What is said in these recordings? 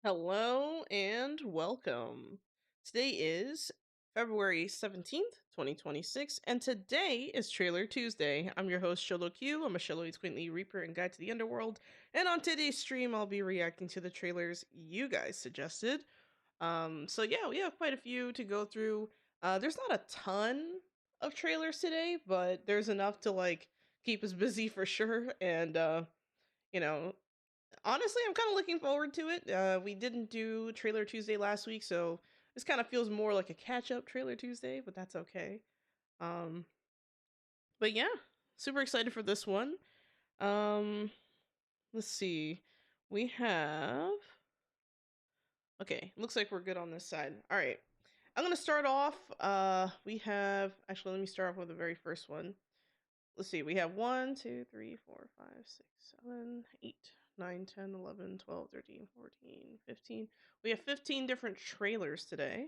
Hello and welcome. Today is February 17th, 2026, and today is Trailer Tuesday. I'm your host, Xolo Q. I'm a Xoloid's Quaintly Reaper and Guide to the Underworld, and on today's stream, I'll be reacting to the trailers you guys suggested. So we have quite a few to go through. There's not a ton of trailers today, but there's enough to keep us busy for sure, and you know, honestly, I'm kind of looking forward to it. We didn't do Trailer Tuesday last week, so this kind of feels more like a catch-up Trailer Tuesday, but that's okay. Um, but yeah, super excited for this one. Um, let's see. We have Okay, looks like we're good on this side. All right. I'm going to start off we have actually let me start off with the very first one. Let's see, we have 1, 2, 3, 4, 5, 6, 7, 8, 9, 10, 11, 12, 13, 14, 15. We have 15 different trailers today.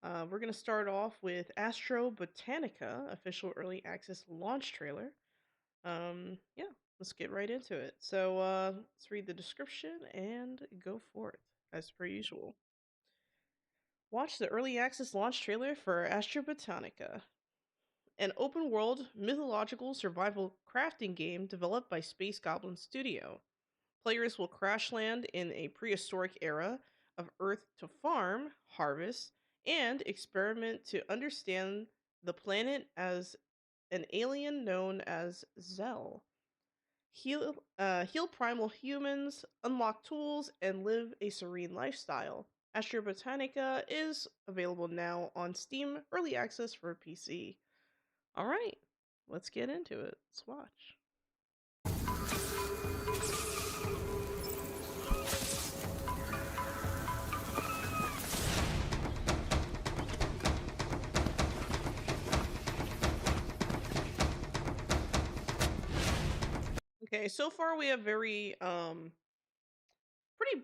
We're going to start off with Astro Botanica official early access launch trailer. Yeah, let's get right into it. So let's read the description and go for it, as per usual. Watch the early access launch trailer for Astro Botanica, an open world mythological survival crafting game developed by Space Goblin Studio. Players will crash land in a prehistoric era of Earth to farm, harvest, and experiment to understand the planet as an alien known as Zell. Heal primal humans, unlock tools, and live a serene lifestyle. Astro Botanica is available now on Steam Early Access for PC. All right, let's get into it. Let's watch. Okay, so far we have very pretty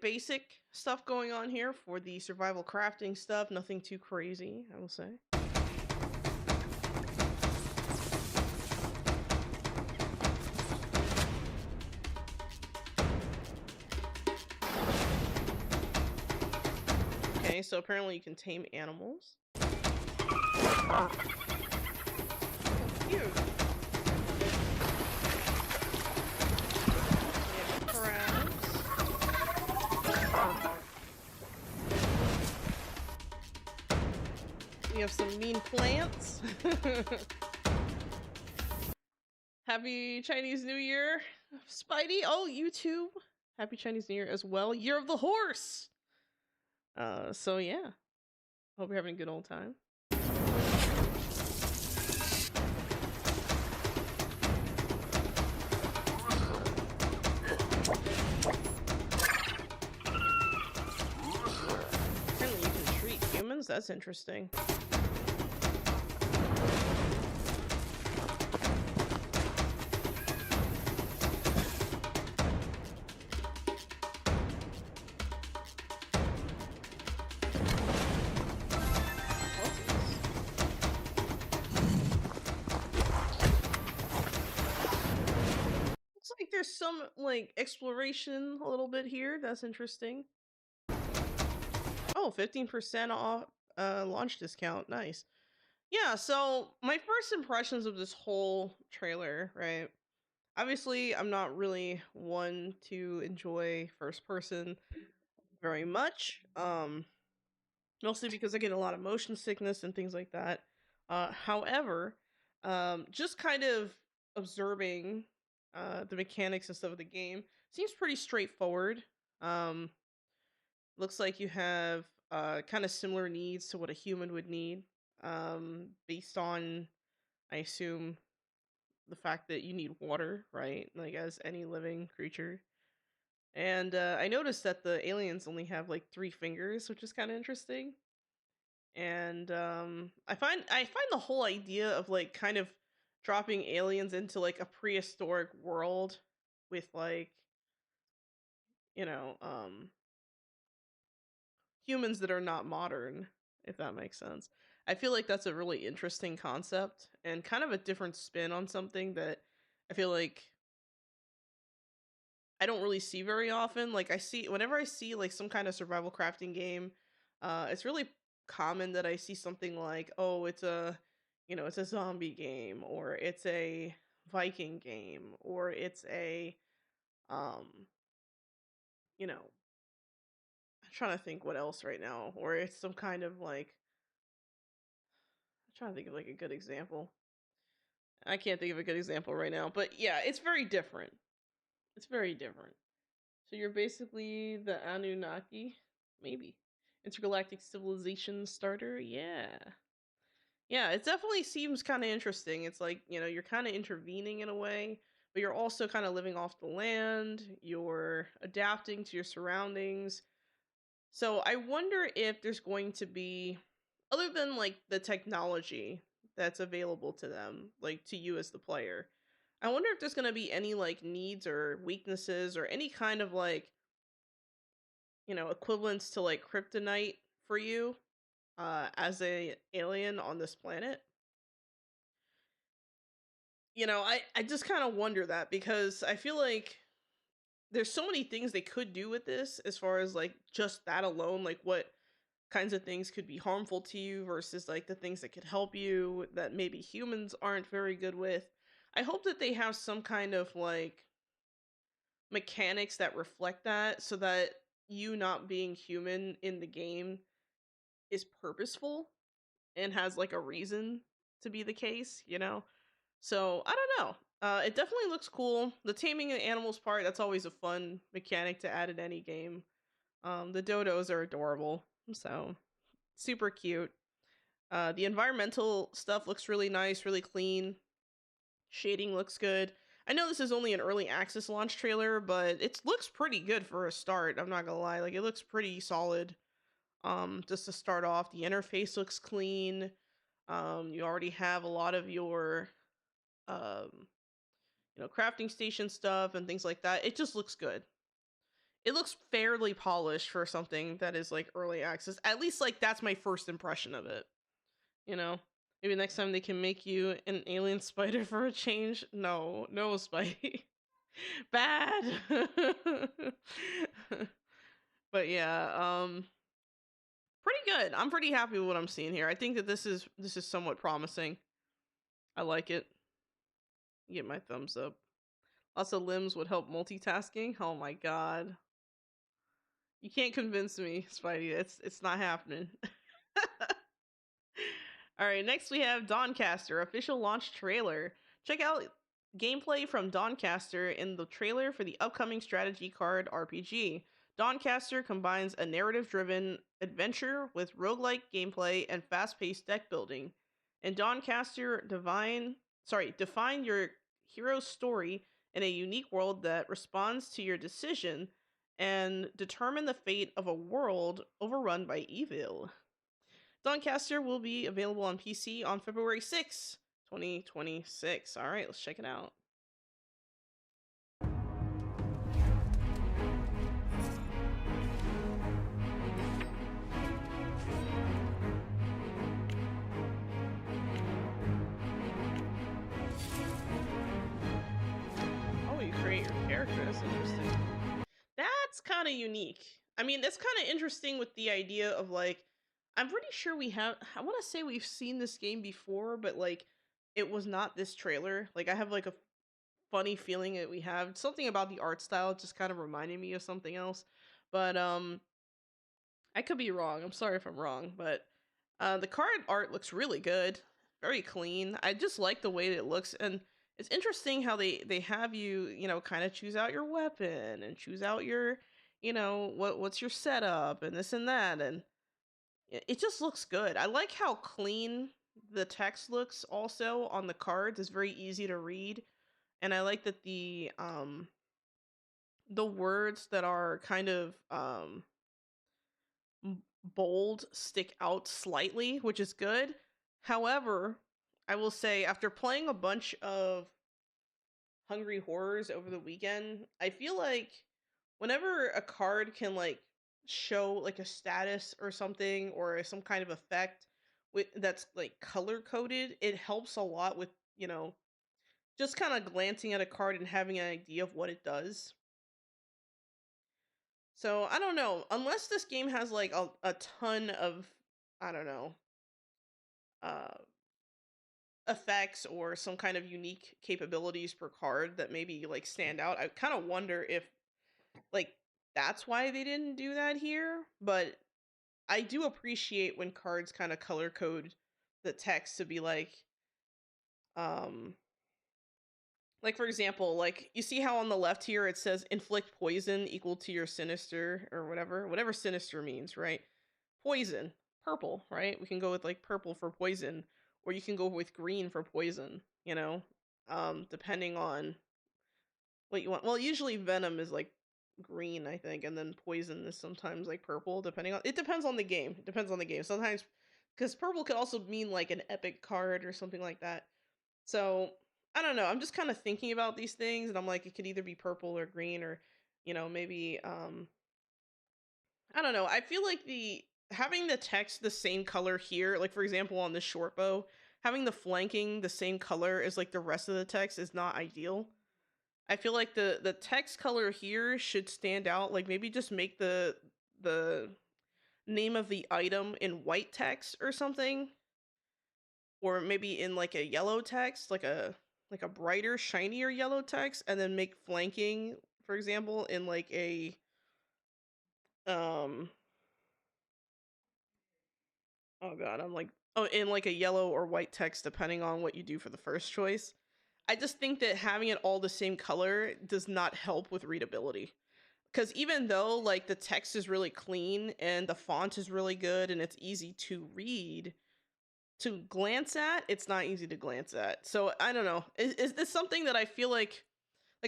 basic stuff going on here for the survival crafting stuff. Nothing too crazy, I will say. Okay, so apparently you can tame animals. Cute. We have crabs. We have some mean plants. Happy Chinese New Year, Spidey. Oh, you too. Happy Chinese New Year as well. Year of the Horse. So yeah. Hope you're having a good old time. Apparently you can treat humans? That's interesting. Looks like there's some like exploration a little bit here. That's interesting. Oh, 15% off launch discount. Nice. Yeah, so my first impressions of this whole trailer, right? Obviously, I'm not really one to enjoy first person very much. Mostly because I get a lot of motion sickness and things like that. However, just kind of observing the mechanics and stuff of the game seems pretty straightforward. Um, Looks like you have kind of similar needs to what a human would need, based on, I assume, the fact that you need water, right? Like as any living creature. And I noticed that the aliens only have like 3 fingers, which is kind of interesting. And I find the whole idea of like kind of dropping aliens into like a prehistoric world with like you know humans that are not modern, if that makes sense. I feel like that's a really interesting concept and kind of a different spin on something that I feel like I don't really see very often. Like I see whenever I see like some kind of survival crafting game, it's really common that I see something like, oh, it's a it's a zombie game, or it's a Viking game, or it's a um, you know, I'm trying to think what else right now, or it's some kind of like I'm trying to think of like a good example. I can't think of a good example right now, but yeah, it's very different. It's very different. So you're basically the Anunnaki, maybe. Intergalactic civilization starter, yeah. Yeah, it definitely seems kind of interesting. It's like, you're kind of intervening in a way, but you're also kind of living off the land, you're adapting to your surroundings. So I wonder if there's going to be, other than like the technology that's available to them, like to you as the player, I wonder if there's going to be any like needs or weaknesses or any kind of like equivalents to like kryptonite for you as a alien on this planet. I just kind of wonder that because I feel like there's so many things they could do with this as far as like just that alone, like what kinds of things could be harmful to you versus like the things that could help you that maybe humans aren't very good with. I hope that they have some kind of like mechanics that reflect that so that you not being human in the game is purposeful and has like a reason to be the case. So I don't know. It definitely looks cool. The taming the animals part, that's always a fun mechanic to add in any game. The dodos are adorable, so super cute. The environmental stuff looks really nice, really clean. Shading looks good. I know this is only an early access launch trailer, but it looks pretty good for a start. I'm not gonna lie, like it looks pretty solid. Just to start off, the interface looks clean. You already have a lot of your um, crafting station stuff and things like that. It just looks good. It looks fairly polished for something that is like early access. At least like that's my first impression of it. You know, maybe next time they can make you an alien spider for a change. No, no, Spidey, bad. But yeah, pretty good. I'm pretty happy with what I'm seeing here. I think that this is somewhat promising. I like it. Get my thumbs up. Lots of limbs would help multitasking. Oh my god. You can't convince me, Spidey. It's not happening. All right, next we have Doncaster official launch trailer. Check out gameplay from Doncaster in the trailer for the upcoming strategy card RPG. Doncaster combines a narrative-driven adventure with roguelike gameplay and fast-paced deck building. In Doncaster, define your hero's story in a unique world that responds to your decision and determine the fate of a world overrun by evil. Doncaster will be available on PC on February 6th, 2026. All right, let's check it out. Oh, you create your character. That's interesting. That's kind of unique. I mean, that's kind of interesting with the idea of like, I'm pretty sure I want to say we've seen this game before, but like, it was not this trailer. Like, I have like a funny feeling that we have something about the art style just kind of reminding me of something else. But I could be wrong. I'm sorry if I'm wrong, but the card art looks really good, very clean. I just like the way that it looks, and it's interesting how they have you, kind of choose out your weapon and choose out your, what's your setup and this and that, and it just looks good. I like how clean the text looks also on the cards. It's very easy to read, and I like that the words that are kind of bold stick out slightly, which is good. However, I will say after playing a bunch of Hungry Horrors over the weekend, I feel like whenever a card can like show like a status or something or some kind of effect that's like color coded, it helps a lot with, just kind of glancing at a card and having an idea of what it does. So I don't know. Unless this game has like a ton of, I don't know, uh effects or some kind of unique capabilities per card that maybe like stand out. I kind of wonder if like that's why they didn't do that here, but I do appreciate when cards kind of color code the text to be um like for example, like you see how on the left here it says inflict poison equal to your sinister or whatever sinister means, right? Poison, purple, right? We can go with like purple for poison, or you can go with green for poison, depending on what you want. Well, usually venom is like green, I think, and then poison is sometimes like purple, depending on it depends on the game. It depends on the game. Sometimes because purple could also mean like an epic card or something like that. So I don't know. I'm just kind of thinking about these things, and I'm like, it could either be purple or green, or maybe I don't know. I feel like the having the text the same color here, like for example on this short bow, having the flanking the same color as like the rest of the text is not ideal. I feel like the text color here should stand out. Like maybe just make the name of the item in white text or something, or maybe in like a yellow text, like a brighter, shinier yellow text, and then make flanking, for example, in like a um oh god, I'm like in like a yellow or white text depending on what you do for the first choice. I just think that having it all the same color does not help with readability. Because even though like the text is really clean and the font is really good and it's easy to read, to glance at, it's not easy to glance at. So I don't know. Is this something that I feel like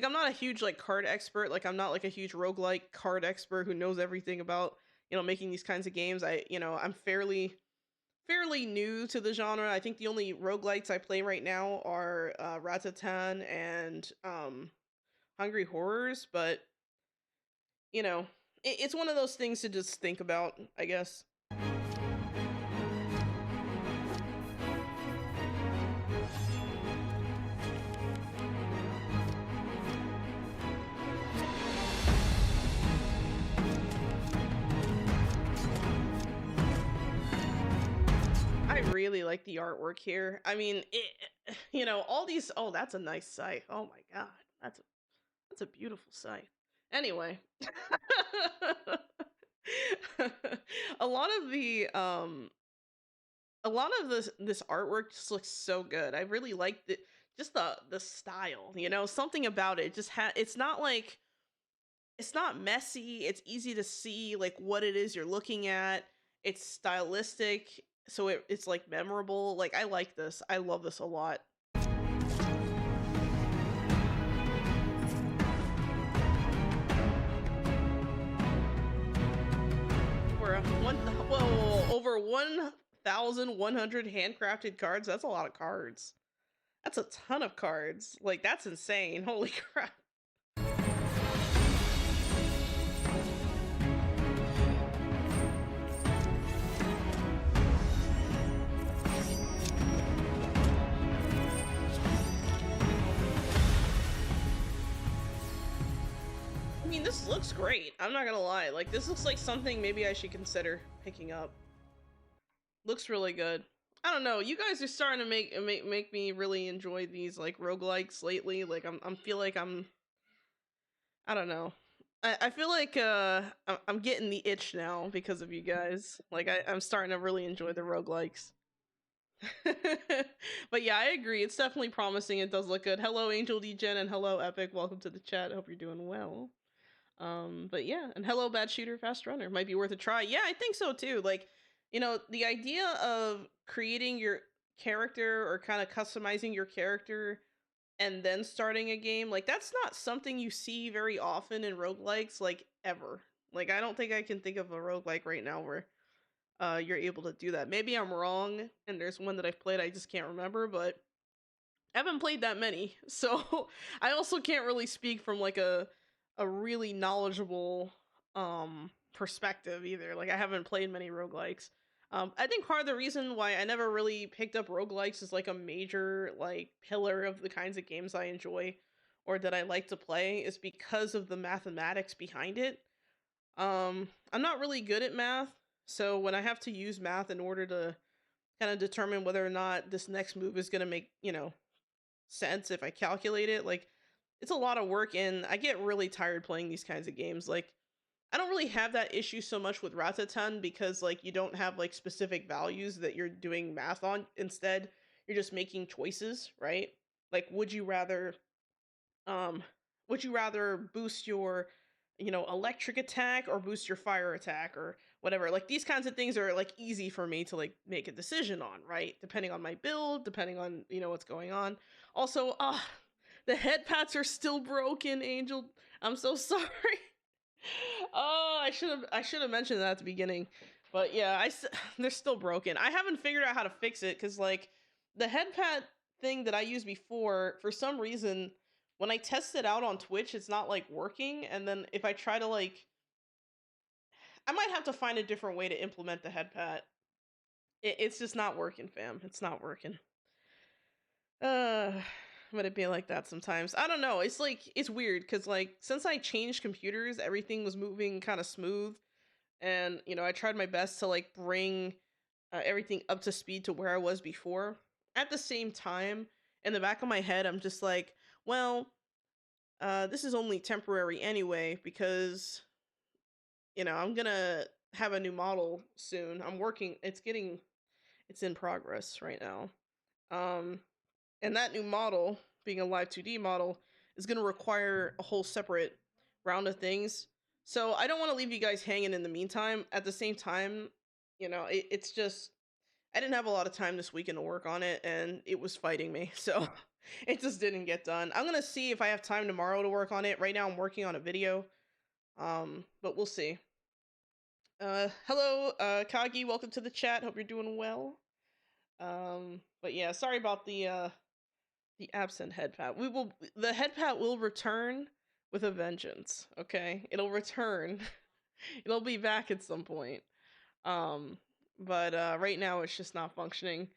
I'm not a huge like card expert, like I'm not like a huge roguelike card expert who knows everything about, making these kinds of games. I'm fairly new to the genre. I think the only roguelites I play right now are Ratatan and Hungry Horrors, but you know, it's one of those things to just think about, I guess. I really like the artwork here. I mean, all these. Oh, that's a nice site. Oh my god, that's a beautiful site. Anyway, a lot of the a lot of this artwork just looks so good. I really like just the style. Something about it just it's not like it's not messy. It's easy to see like what it is you're looking at. It's stylistic, so it's like memorable. Like I like this. I love this a lot. For over 1,100 handcrafted cards. That's a lot of cards. That's a ton of cards. Like that's insane. Holy crap. I mean, this looks great. I'm not gonna lie. Like, this looks like something maybe I should consider picking up. Looks really good. I don't know. You guys are starting to make me really enjoy these like roguelikes lately. Like, I'm feel like I don't know. I feel like I'm getting the itch now because of you guys. Like, I'm starting to really enjoy the roguelikes. But yeah, I agree. It's definitely promising. It does look good. Hello, Angel Dgen, and hello, Epic. Welcome to the chat. Hope you're doing well. But yeah, and hello, bad shooter, fast runner. Might be worth a try. Yeah, I think so too. Like, the idea of creating your character or kind of customizing your character and then starting a game, like that's not something you see very often in roguelikes, like ever. Like I don't think I can think of a roguelike right now where you're able to do that. Maybe I'm wrong and there's one that I've played I just can't remember, but I haven't played that many, so I also can't really speak from like a really knowledgeable perspective either. Like I haven't played many roguelikes. I think part of the reason why I never really picked up roguelikes is like a major like pillar of the kinds of games I enjoy or that I like to play is because of the mathematics behind it. I'm not really good at math, so when I have to use math in order to kind of determine whether or not this next move is going to make, sense if I calculate it, like it's a lot of work and I get really tired playing these kinds of games. Like I don't really have that issue so much with Rattatan because like you don't have like specific values that you're doing math on. Instead, you're just making choices, right? Like um would you rather boost your electric attack or boost your fire attack or whatever? Like these kinds of things are like easy for me to like make a decision on, right? Depending on my build, depending on what's going on. Also, the head pats are still broken, Angel. I'm so sorry. Oh, I should have mentioned that at the beginning, but yeah, they're still broken. I haven't figured out how to fix it because like the head pad thing that I used before, for some reason, when I test it out on Twitch, it's not like working. And then if I try to like, I might have to find a different way to implement the head pad. It's just not working, fam. It's not working. Uh, but it be like that sometimes. I don't know. It's like it's weird because like since I changed computers, everything was moving kind of smooth and I tried my best to like bring everything up to speed to where I was before. At the same time, in the back of my head, I'm just like, well, this is only temporary anyway because I'm gonna have a new model soon. I'm working. It's in progress right now. Um, and that new model, being a live 2D model, is gonna require a whole separate round of things. So I don't want to leave you guys hanging in the meantime. At the same time, it's just I didn't have a lot of time this weekend to work on it, and it was fighting me, so it just didn't get done. I'm gonna see if I have time tomorrow to work on it. Right now, I'm working on a video, but we'll see. Hello, Kagi. Welcome to the chat. Hope you're doing well. But yeah, sorry about the absent head pat. The head pat will return with a vengeance. Okay, it'll return. It'll be back at some point. Um, but right now it's just not functioning.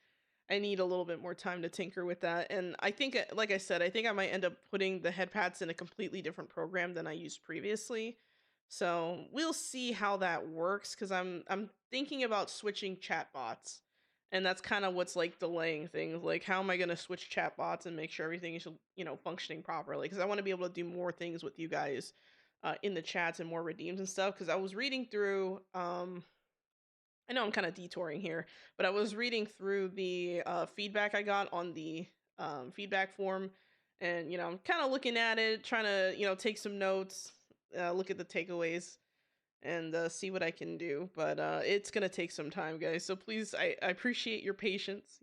I need a little bit more time to tinker with that. And I think, like I said, I think I might end up putting the head pads in a completely different program than I used previously. So we'll see how that works because I'm thinking about switching chatbots, and that's kind of what's like delaying things. Like, how am I gonna switch chatbots and make sure everything is functioning properly? Because I want to be able to do more things with you guys in the chats and more redeems and stuff. Because I was reading through I know I'm kind of detouring here, but I was reading through the feedback I got on the feedback form, and I'm kind of looking at it, trying to take some notes, look at the takeaways, and see what I can do. But it's gonna take some time, guys. So please, I appreciate your patience.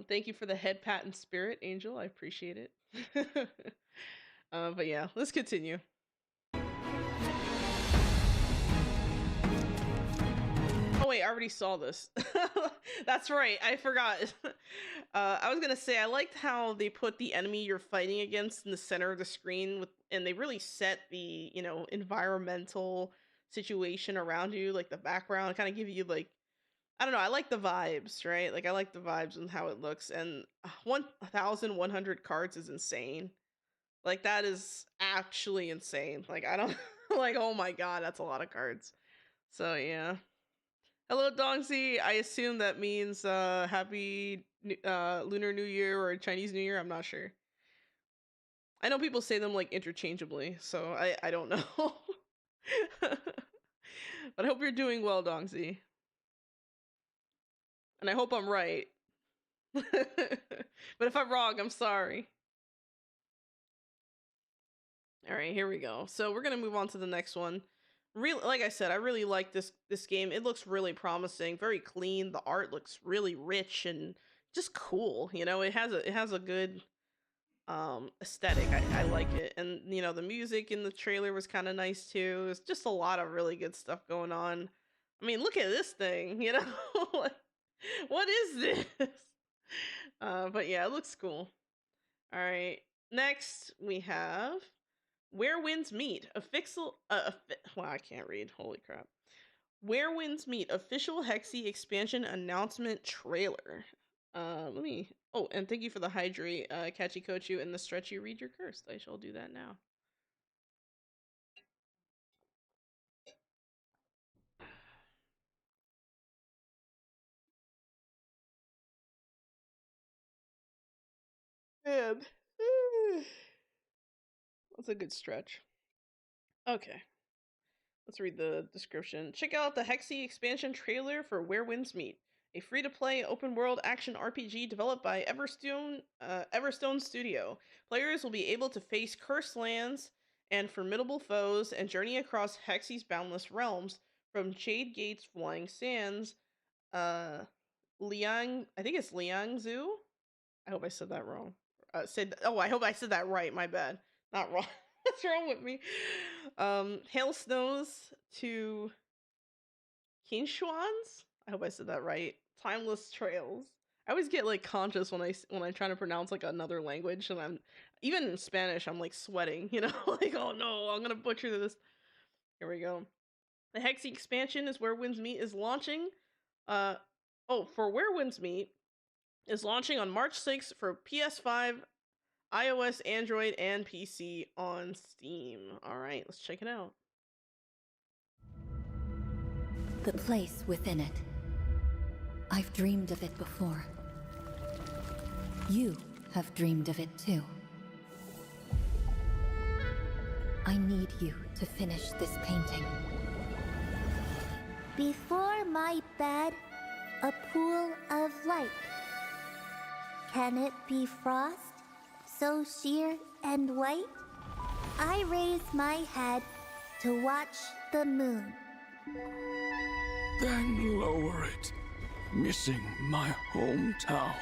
Thank you for the head pat and spirit, Angel. I appreciate it. But yeah, let's continue. Oh wait, I already saw this. That's right, I forgot. I was gonna say I liked how they put the enemy you're fighting against in the center of the screen and they really set the environmental situation around you, like the background, kind of give you like I don't know. I like the vibes, right? Like I like the vibes and how it looks. And 1,100 cards is insane. Like that is actually insane. Like I don't like. Oh my god, that's a lot of cards. So yeah. Hello, Dongzi. I assume that means happy Lunar New Year or Chinese New Year. I'm not sure. I know people say them like interchangeably, so I don't know. But I hope you're doing well, Dongzi. And I hope I'm right. But if I'm wrong, I'm sorry. All right, here we go. So we're gonna move on to the next one. Really, like I said, I really like this game. It looks really promising, very clean. The art looks really rich and just cool. It has a good aesthetic. I like it, and the music in the trailer was kind of nice too. It's just a lot of really good stuff going on. I mean, look at this thing. Like, what is this? But yeah, it looks cool. All right. Next, we have Where Winds Meet. Wow, I can't read. Holy crap. Where Winds Meet official Hexy expansion announcement trailer. Let me. Oh, and thank you for the hydrate, Kachikochu, and the stretchy read your curse. I shall do that now. Man. That's a good stretch. Okay. Let's read the description. Check out the Hexy expansion trailer for Where Winds Meet, a free-to-play open-world action RPG developed by Everstone Studio. Players will be able to face cursed lands and formidable foes and journey across Hexy's boundless realms, from Jade Gate's flying sands, uh, I think it's Liangzhu. I hope I said that wrong. I hope I said that right. My bad. Not wrong. What's wrong with me? Hail snows to Kinshuans. I hope I said that right. Timeless trails. I always get like conscious when I try to pronounce like another language, and I'm even in Spanish. I'm like sweating. Like, oh no, I'm gonna butcher this. Here we go. The Hexy expansion is Where Winds Meet is launching. Uh, for Where Winds Meet is launching on March 6th for PS5, iOS, Android, and PC on Steam. All right, let's check it out. The place within it. I've dreamed of it before. You have dreamed of it too. I need you to finish this painting. Before my bed, a pool of light. Can it be frost, so sheer and white? I raise my head to watch the moon. Then lower it, missing my hometown.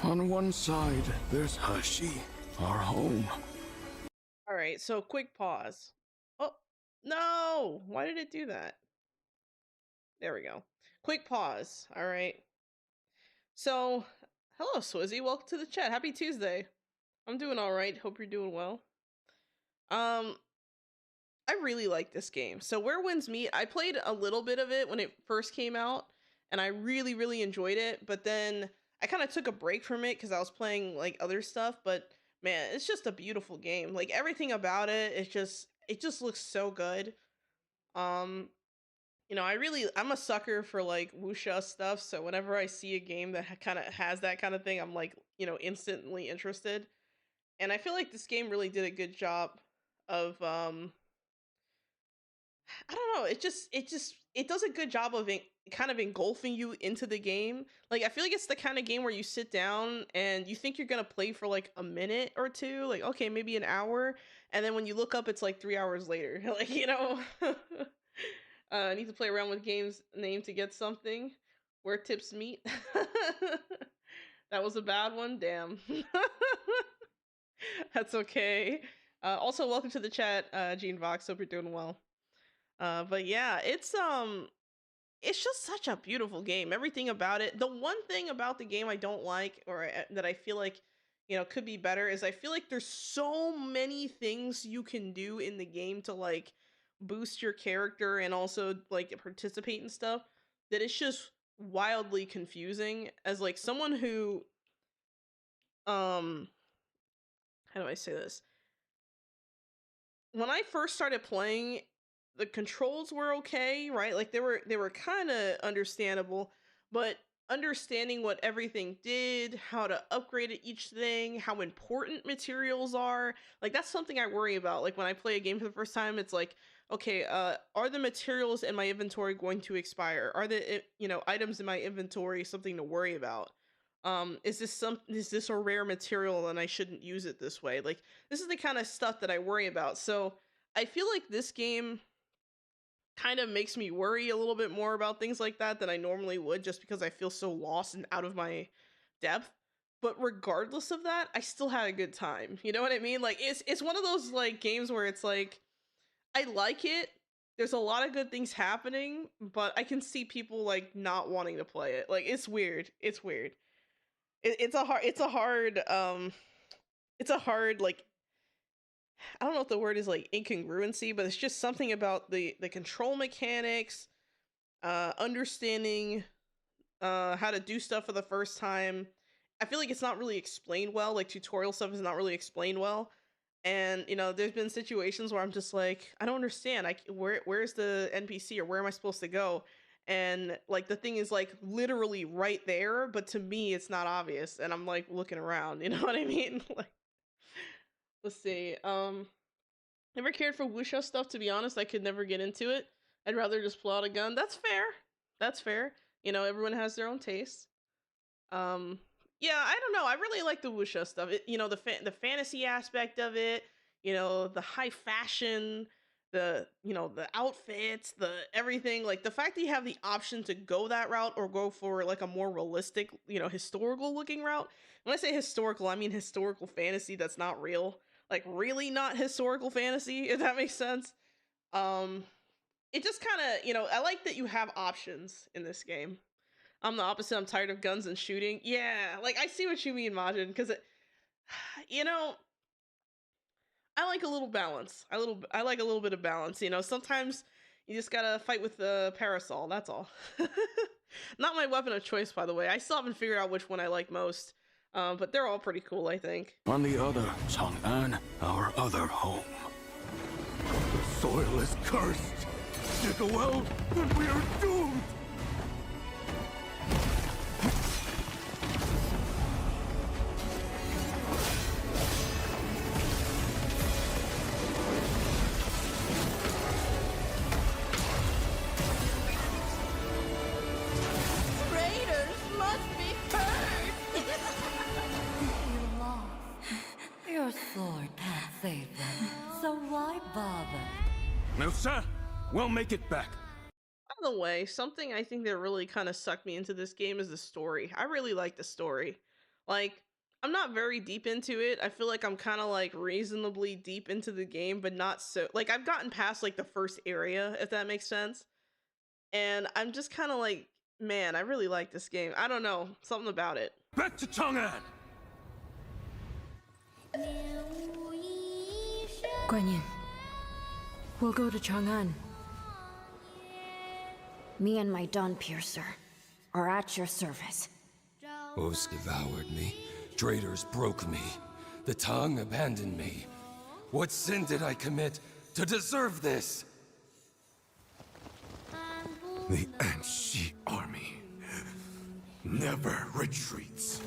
On one side, there's Hershey, our home. All right, so quick pause. Oh, no! Why did it do that? There we go. Quick pause. All right. So, hello, Swizzy. Welcome to the chat. Happy Tuesday. I'm doing all right. Hope you're doing well. I really like this game. So, Where Winds Meet, I played a little bit of it when it first came out, and I really, really enjoyed it. But then I kind of took a break from it because I was playing like other stuff. But man, it's just a beautiful game. Like everything about it, it just looks so good. Um, I'm a sucker for like wuxia stuff. So whenever I see a game that kind of has that kind of thing, I'm like, instantly interested. And I feel like this game really did a good job of I don't know. It does a good job of kind of engulfing you into the game. Like I feel like it's the kind of game where you sit down and you think you're gonna play for like a minute or two, like okay, maybe an hour, and then when you look up, it's like 3 hours later. Like I need to play around with games name to get something. Where tips meet. That was a bad one. Damn. That's okay. Also, welcome to the chat, Gene Vox. Hope you're doing well. But yeah, it's just such a beautiful game. Everything about it. The one thing about the game I don't like, or that I feel like, could be better, is I feel like there's so many things you can do in the game to like boost your character and also like participate in stuff that it's just wildly confusing as like someone who um how do I say this? When I first started playing, the controls were okay, right? Like they were kind of understandable, but understanding what everything did, how to upgrade each thing, how important materials are, like that's something I worry about. Like when I play a game for the first time, it's like, okay, are the materials in my inventory going to expire? Are the items in my inventory something to worry about? Is this a rare material and I shouldn't use it this way? Like this is the kind of stuff that I worry about. So I feel like this game kind of makes me worry a little bit more about things like that than I normally would, just because I feel so lost and out of my depth. But regardless of that, I still had a good time. You know what I mean? Like it's one of those like games where it's like I like it. There's a lot of good things happening, but I can see people like not wanting to play it. Like it's weird. It's weird. It's a hard like I don't know if the word is like incongruency, but it's just something about the control mechanics, understanding how to do stuff for the first time. I feel like it's not really explained well. Like tutorial stuff is not really explained well. And there's been situations where I'm just like, I don't understand. Where's the NPC, or where am I supposed to go? and like the thing is like literally right there, but to me it's not obvious, and I'm like looking around. You know what I mean? Like, let's see. Never cared for wuxia stuff, to be honest. I could never get into it. I'd rather just pull out a gun. That's fair. That's fair. You know, everyone has their own taste. Um, yeah, I don't know. I really like the wuxia stuff. You know, the fantasy aspect of it. You know, the high fashion, the the outfits, the everything. Like the fact that you have the option to go that route or go for like a more realistic, historical looking route. When I say historical, I mean historical fantasy that's not real. Like really not historical fantasy, if that makes sense. Um, it just kind of, I like that you have options in this game. I'm the opposite. I'm tired of guns and shooting. Yeah, like I see what you mean, Majin, because you know, I like a little balance. I like a little bit of balance. You know, sometimes you just gotta fight with the parasol. That's all. Not my weapon of choice, by the way. I still haven't figured out which one I like most. But they're all pretty cool, I think. On the other Chang'an, our other home. The soil is cursed. Dig a well, and we are doomed. Traitors must be heard! You lost. Your sword can't save them, so why bother? Milsa, we'll make it back. By the way, something I think that really kind of sucked me into this game is the story. I really like the story. Like, I'm not very deep into it. I feel like I'm kind of like reasonably deep into the game, but not so. Like, I've gotten past like the first area, if that makes sense. And I'm just kind of like, man, I really like this game. I don't know, something about it. Back to Chang'an. Guan Yin, we'll go to Chang'an. Me and my Dawn Piercer are at your service. Oaths devoured me. Traitors broke me. The tongue abandoned me. What sin did I commit to deserve this? The Anshi army never retreats.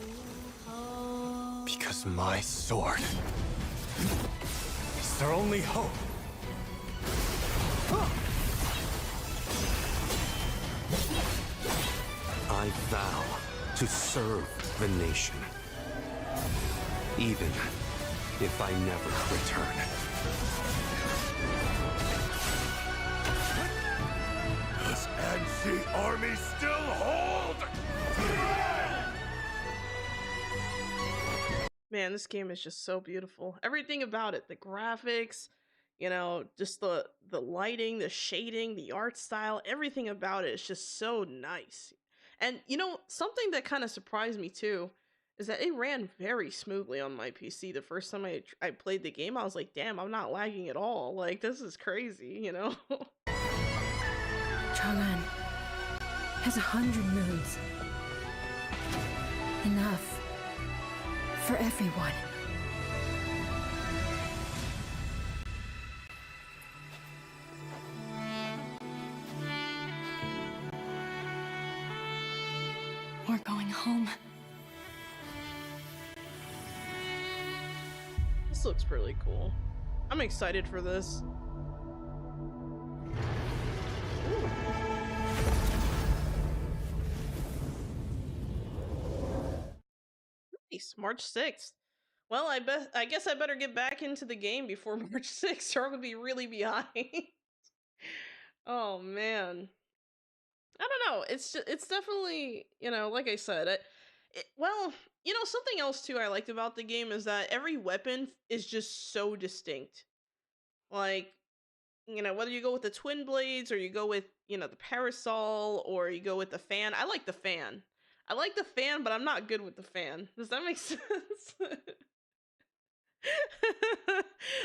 Because my sword is their only hope. I vow to serve the nation, even if I never return. Does Anshi army still hold? Man, this game is just so beautiful. Everything about it, the graphics, just the lighting, the shading, the art style, everything about it is just so nice. And something that kind of surprised me too is that it ran very smoothly on my PC. The first time I played the game, I was like, damn, I'm not lagging at all. Like, this is crazy, Chang'an has 100 moons. Enough for everyone. We're going home. This looks really cool. I'm excited for this. Nice, March 6th. Well, I guess I better get back into the game before March 6th, or I'm gonna be really behind. Oh man. I don't know. It's definitely, like I said, something else too I liked about the game is that every weapon is just so distinct. Like, whether you go with the twin blades or you go with, the parasol or you go with the fan. I like the fan. I like the fan, but I'm not good with the fan. Does that make sense?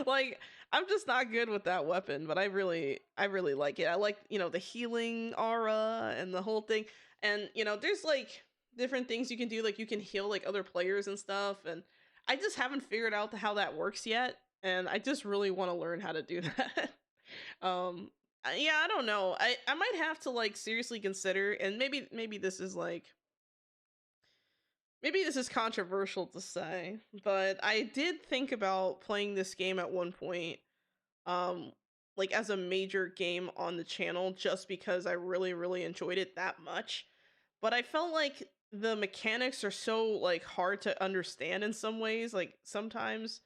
Like, I'm just not good with that weapon, but I really like it. I like, the healing aura and the whole thing. And, there's like different things you can do, like you can heal like other players and stuff, and I just haven't figured out how that works yet, and I just really want to learn how to do that. Yeah, I don't know. I might have to like seriously consider, and maybe this is like maybe this is controversial to say, but I did think about playing this game at one point, um, like as a major game on the channel, just because I really enjoyed it that much. But I felt like the mechanics are so like hard to understand in some ways, like sometimes,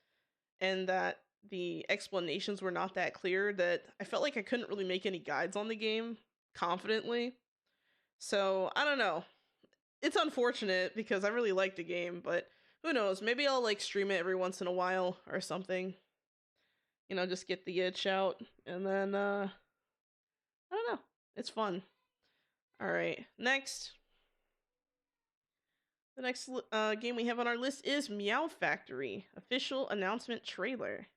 and that the explanations were not that clear that I felt like I couldn't really make any guides on the game confidently. So I don't know. It's unfortunate because I really like the game, but who knows? Maybe I'll like stream it every once in a while or something. Just get the itch out, and then I don't know. It's fun. All right. Next, the next game we have on our list is Meow Factory official announcement trailer.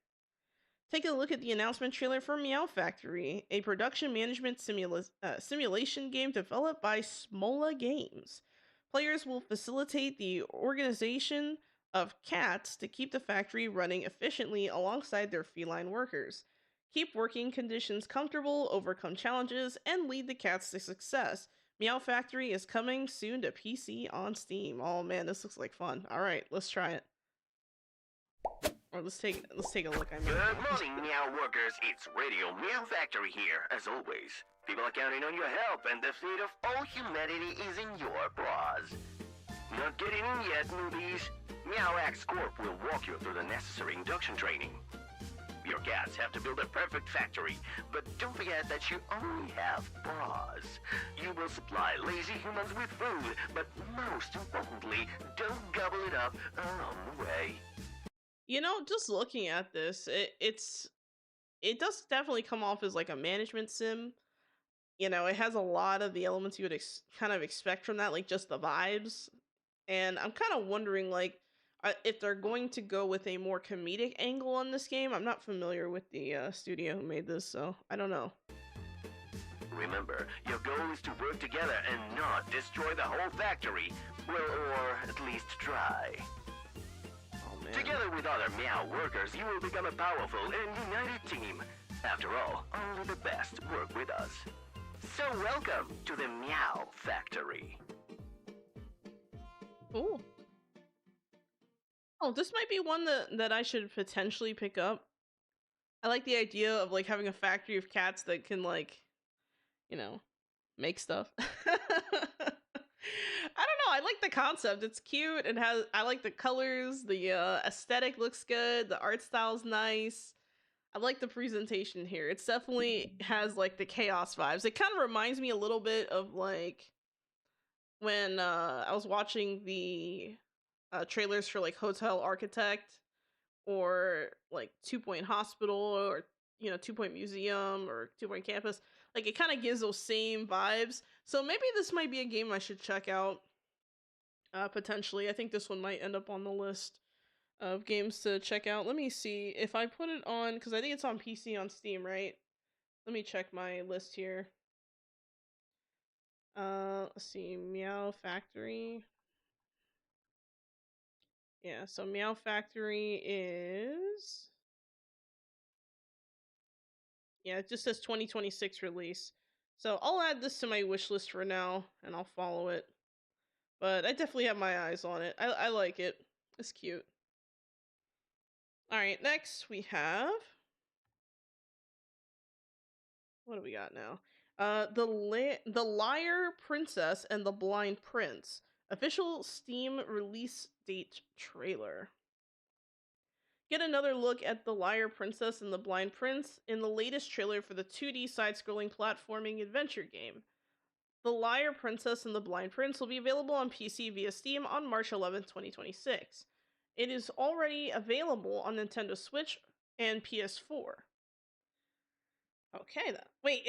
Take a look at the announcement trailer for Meow Factory, a production management simulation game developed by Smola Games. Players will facilitate the organization of cats to keep the factory running efficiently alongside their feline workers. Keep working conditions comfortable, overcome challenges, and lead the cats to success. Meow Factory is coming soon to PC on Steam. Oh man, this looks like fun. All right, let's try it. Or let's take a look. Good morning, Meow workers. It's Radio Meow Factory here, as always. People are counting on your help, and the fate of all humanity is in your paws. Not getting in yet, newbies? MeowX Corp will walk you through the necessary induction training. Your cats have to build a perfect factory, but don't forget that you only have paws. You will supply lazy humans with food, but most importantly, don't gobble it up along the way. Just looking at this, it does definitely come off as like a management sim. It has a lot of the elements you would kind of expect from that, like just the vibes. And I'm kind of wondering, like, if they're going to go with a more comedic angle on this game. I'm not familiar with the studio who made this, so I don't know. Remember, your goal is to work together and not destroy the whole factory. Well, or at least try. Together with other Meow workers, you will become a powerful and united team. After all, only the best work with us. So welcome to the Meow Factory. Cool. Oh, this might be one that I should potentially pick up. I like the idea of like having a factory of cats that can like, make stuff. I don't know. I like the concept. It's cute. I like the colors. The aesthetic looks good. The art style's nice. I like the presentation here. It's definitely has like the chaos vibes. It kind of reminds me a little bit of like when I was watching the trailers for like Hotel Architect or like 2 Point Hospital or 2 Point Museum or 2 Point Campus. Like it kind of gives those same vibes. So maybe this might be a game I should check out. Potentially, I think this one might end up on the list of games to check out. Let me see if I put it on, because I think it's on PC on Steam, right? Let me check my list here. Let's see, Meow Factory. Yeah, so Meow Factory is... Yeah, it just says 2026 release. So I'll add this to my wish list for now, and I'll follow it. But I definitely have my eyes on it. I like it. It's cute. Alright, next we have... What do we got now? The Liar Princess and the Blind Prince. Official Steam release date trailer. Get another look at The Liar Princess and the Blind Prince in the latest trailer for the 2D side-scrolling platforming adventure game. The Liar Princess and the Blind Prince will be available on PC via Steam on March 11th, 2026. It is already available on Nintendo Switch and PS4. Okay, then. Wait,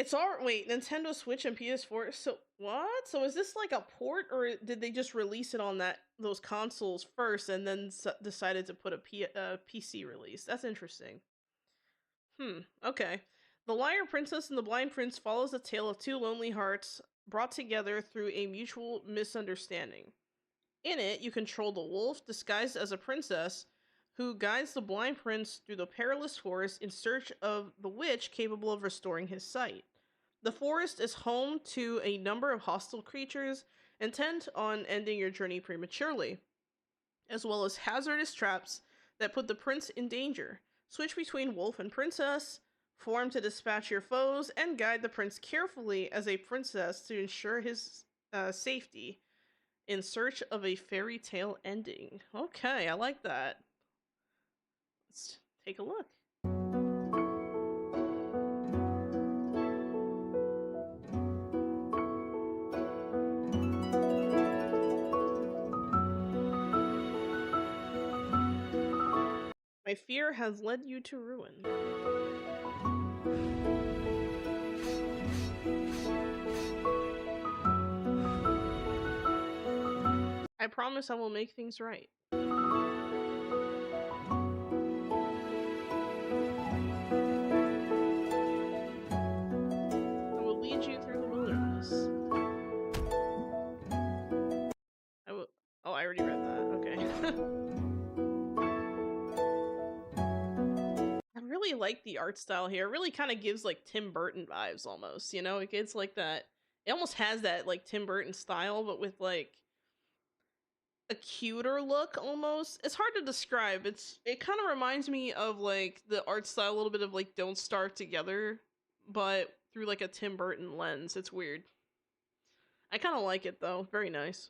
Nintendo Switch and PS4. So what? So is this like a port, or did they just release it on those consoles first and then decided to put a PC release? That's interesting. Okay. The Liar Princess and the Blind Prince follows the tale of two lonely hearts brought together through a mutual misunderstanding. In it, you control the wolf disguised as a princess who guides the blind prince through the perilous forest in search of the witch capable of restoring his sight. The forest is home to a number of hostile creatures intent on ending your journey prematurely, as well as hazardous traps that put the prince in danger. Switch between wolf and princess, form to dispatch your foes, and guide the prince carefully as a princess to ensure his safety in search of a fairy tale ending. Okay, I like that. Let's take a look. My fear has led you to ruin. I promise I will make things right. I will lead you through the wilderness. I will. Oh, I already read that. Okay. I really like the art style here. It really kind of gives like Tim Burton vibes almost, you know? It gets like that. It almost has that like Tim Burton style, but with like a cuter look almost. It's hard to describe. It kind of reminds me of like the art style a little bit of like Don't Starve Together, but through like a Tim Burton lens. It's weird. I kind of like it though. Very nice.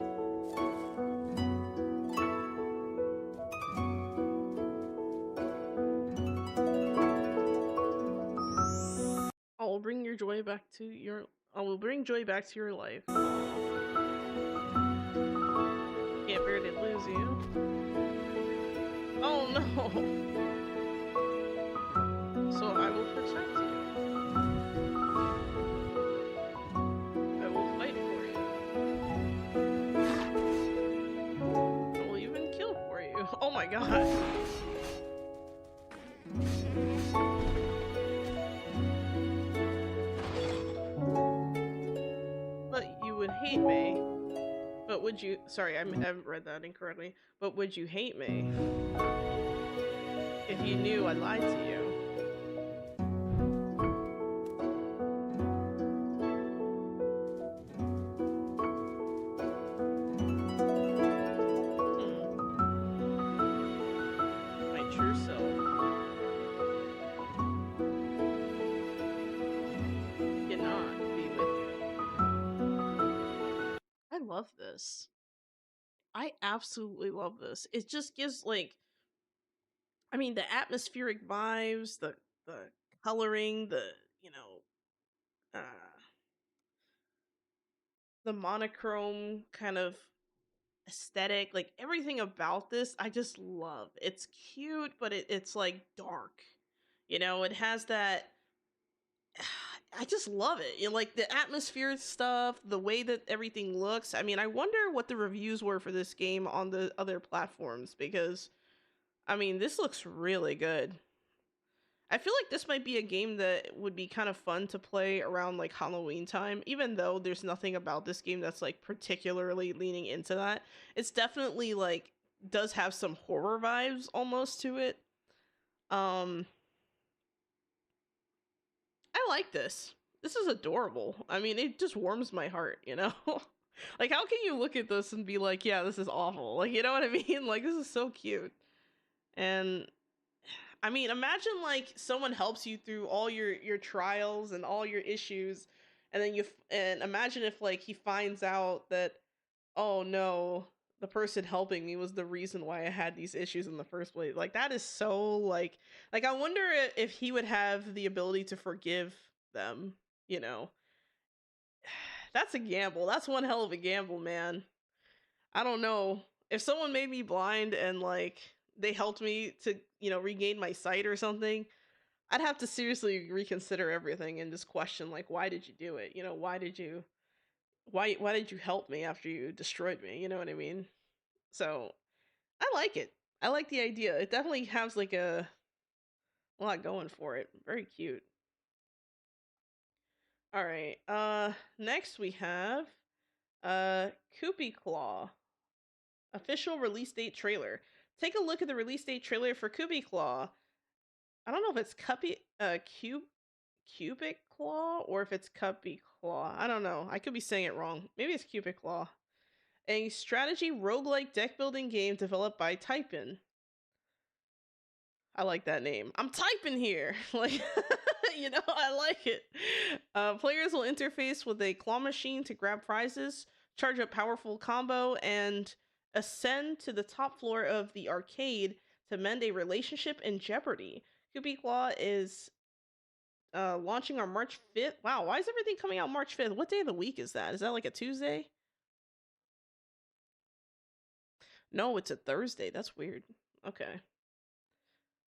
I will bring your joy back to your. I will bring joy back to your life. Can't bear to lose you. Oh no! So I will protect you. I will fight for you. I will even kill for you. Oh my god. But you would hate me. But would you... Sorry, I haven't read that incorrectly. But would you hate me if you knew I lied to you? My true self. Cannot be with you. I love this. I absolutely love this. It just gives like, I mean, the atmospheric vibes, the coloring, uh the monochrome kind of aesthetic, like everything about this I just love. It's cute, but it's like dark. You know, it has that I just love it. You know, like the atmosphere stuff, the way that everything looks. I mean, I wonder what the reviews were for this game on the other platforms because I mean, this looks really good. I feel like this might be a game that would be kind of fun to play around like Halloween time, even though there's nothing about this game that's like particularly leaning into that. It's definitely like does have some horror vibes almost to it. Um I like this. This is adorable. I mean, it just warms my heart, you know? Like how can you look at this and be like, yeah, this is awful. Like, you know what I mean? Like this is so cute. And I mean, imagine like someone helps you through all your trials and all your issues, and then and imagine if like he finds out that oh no, the person helping me was the reason why I had these issues in the first place. Like that is so like I wonder if he would have the ability to forgive them, you know. That's a gamble. That's one hell of a gamble, man. I don't know. If someone made me blind and like they helped me to, regain my sight or something, I'd have to seriously reconsider everything and just question like why did you do it? You know, why did you help me after you destroyed me? You know what I mean? So, I like it. I like the idea. It definitely has like a lot going for it. Very cute. All right. Next we have Koopy Claw. Official release date trailer. Take a look at the release date trailer for Koopy Claw. I don't know if it's cubic claw or if it's cuppy claw. I don't know. I could be saying it wrong. Maybe it's cubic claw. A strategy roguelike deck building game developed by Typin. I like that name. I'm typing here. Like, I like it. Players will interface with a claw machine to grab prizes, charge up powerful combo, and ascend to the top floor of the arcade to mend a relationship in jeopardy. Kubi Claw is launching on March 5th. Wow, why is everything coming out March 5th? What day of the week is that? Is that like a Tuesday? No, it's a Thursday. That's weird. Okay.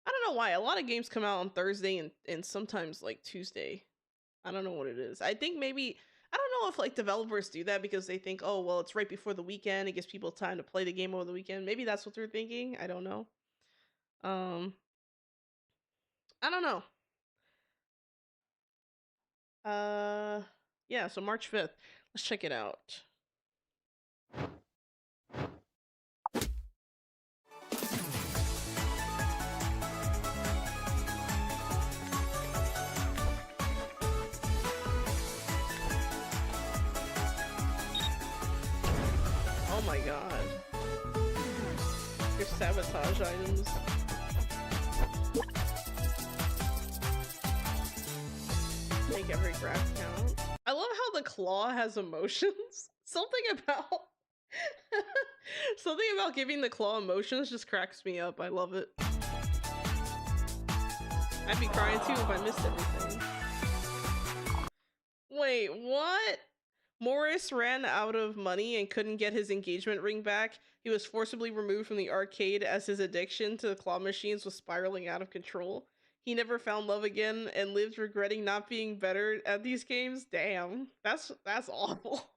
I don't know why. A lot of games come out on Thursday and sometimes like Tuesday. I don't know what it is. I think maybe I don't know if like developers do that because they think, oh well, it's right before the weekend. It gives people time to play the game over the weekend. Maybe that's what they're thinking. I don't know. Um, I don't know. Yeah. So March 5th. Let's check it out. Oh my god. Your sabotage items. Make every graph count. I love how the claw has emotions. Something about something about giving the claw emotions just cracks me up. I love it. I'd be crying too if I missed everything. Wait, what? Morris ran out of money and couldn't get his engagement ring back. He was forcibly removed from the arcade as his addiction to the claw machines was spiraling out of control. He never found love again and lived regretting not being better at these games. Damn, that's awful.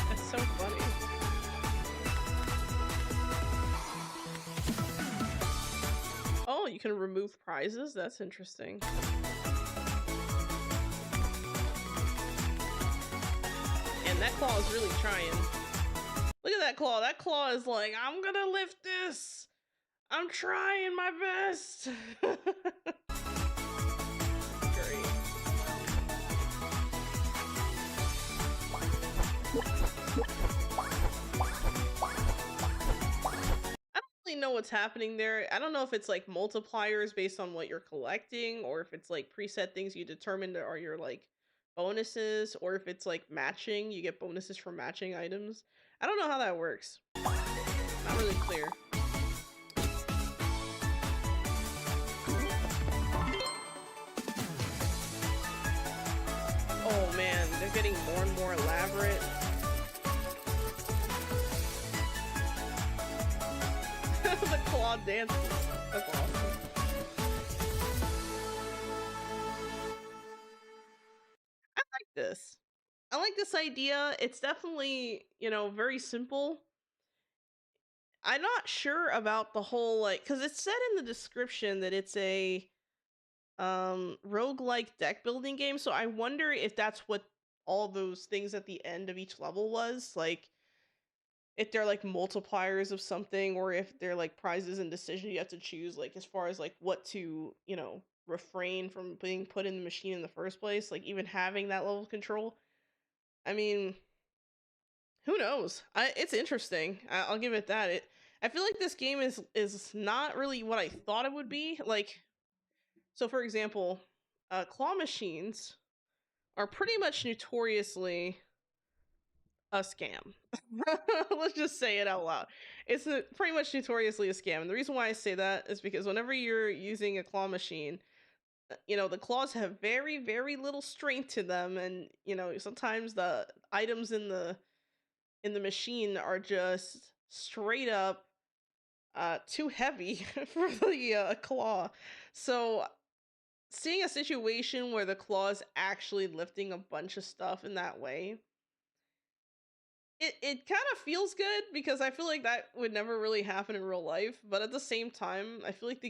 That's so funny. Oh, you can remove prizes? That's interesting. And that claw is really trying. Look at that claw. That claw is like, I'm gonna lift this. I'm trying my best. Great. I don't really know what's happening there. I don't know if it's like multipliers based on what you're collecting, or if it's like preset things you determined are your like bonuses, or if it's like matching, you get bonuses for matching items. I don't know how that works. Not really clear. Oh man, they're getting more and more elaborate. The claw dances. That's awesome. I like this. I like this idea. It's definitely, very simple. I'm not sure about the whole like cuz it said in the description that it's a roguelike deck building game, so I wonder if that's what all those things at the end of each level was, like if they're like multipliers of something or if they're like prizes and decisions you have to choose, like as far as like what to, refrain from being put in the machine in the first place, like even having that level of control. I mean, who knows? It's interesting. I'll give it that. I feel like this game is not really what I thought it would be. Like, so for example, claw machines are pretty much notoriously a scam. Let's just say it out loud. It's pretty much notoriously a scam. And the reason why I say that is because whenever you're using a claw machine, the claws have very, very little strength to them, and sometimes the items in the machine are just straight up too heavy for the claw. So seeing a situation where the claw is actually lifting a bunch of stuff in that way, it kind of feels good because I feel like that would never really happen in real life. But at the same time, I feel like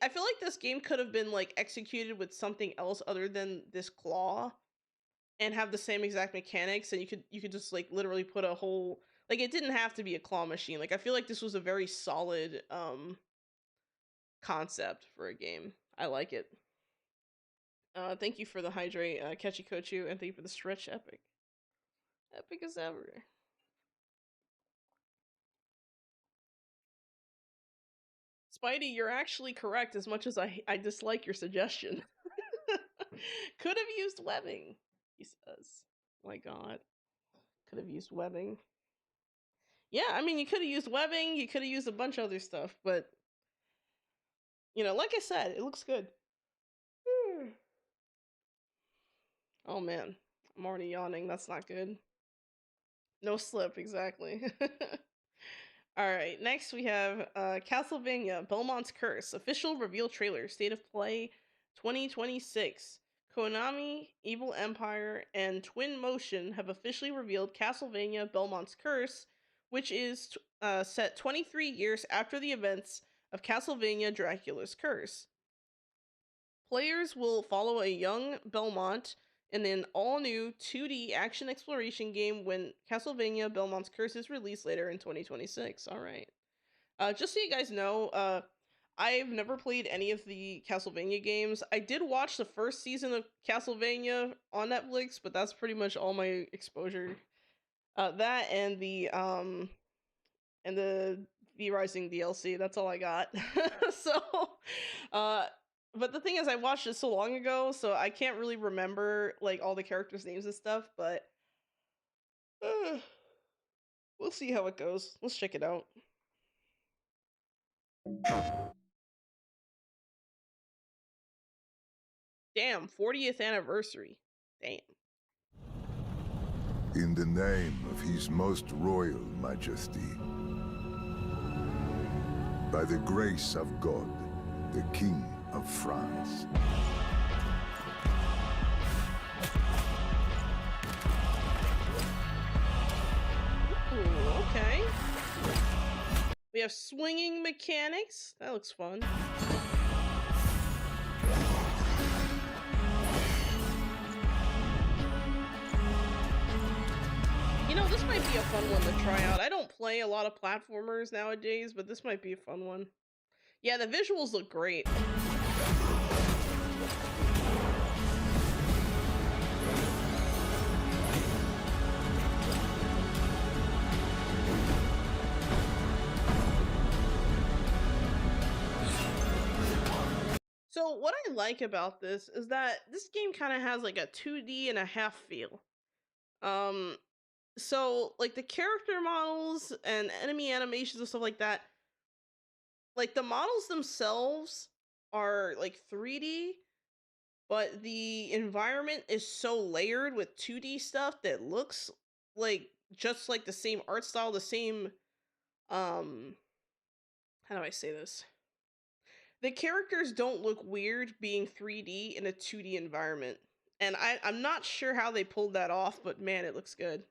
I feel like this game could have been like executed with something else other than this claw and have the same exact mechanics, and you could just like literally put a whole Like, it didn't have to be a claw machine. Like, I feel like this was a very solid concept for a game. I like it. Thank you for the hydrate, Kachikochu, and thank you for the stretch, epic. Epic as ever. Spidey, you're actually correct as much as I dislike your suggestion. Could have used webbing, he says. My god. Could have used webbing. Yeah, I mean, you could have used webbing, you could have used a bunch of other stuff, but, you know, like I said, it looks good. Oh man, I'm already yawning. That's not good. No slip, exactly. Alright, next we have Castlevania Belmont's Curse. Official reveal trailer. State of Play 2026. Konami, Evil Empire, and Twin Motion have officially revealed Castlevania Belmont's Curse, which is set 23 years after the events of Castlevania Dracula's Curse. Players will follow a young Belmont in an all-new 2D action exploration game when Castlevania Belmont's Curse is released later in 2026. All right. Just so you guys know, I've never played any of the Castlevania games. I did watch the first season of Castlevania on Netflix, but that's pretty much all my exposure. That and the V Rising DLC. That's all I got. So, but the thing is, I watched it so long ago, so I can't really remember like all the characters' names and stuff. But we'll see how it goes. Let's check it out. Damn, 40th anniversary. Damn. In the name of His Most Royal Majesty, by the grace of God, the King of France. Ooh, okay. We have swinging mechanics. That looks fun. You know, this might be a fun one to try out. I don't play a lot of platformers nowadays, but this might be a fun one. Yeah, the visuals look great. So what I like about this is that this game kind of has like a 2D and a half feel. So like the character models and enemy animations and stuff like that, like the models themselves are like 3D, but the environment is so layered with 2D stuff that looks like just like the same art style, the same how do I say this? The characters don't look weird being 3D in a 2D environment. And I'm not sure how they pulled that off, but man, it looks good.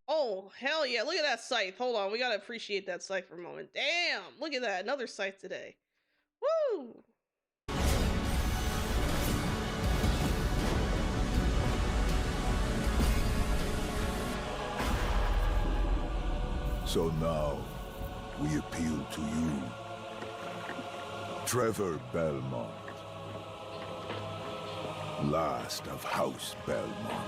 Oh, hell yeah. Look at that scythe. Hold on. We got to appreciate that scythe for a moment. Damn. Look at that. Another scythe today. Woo. So now, we appeal to you, Trevor Belmont, last of House Belmont.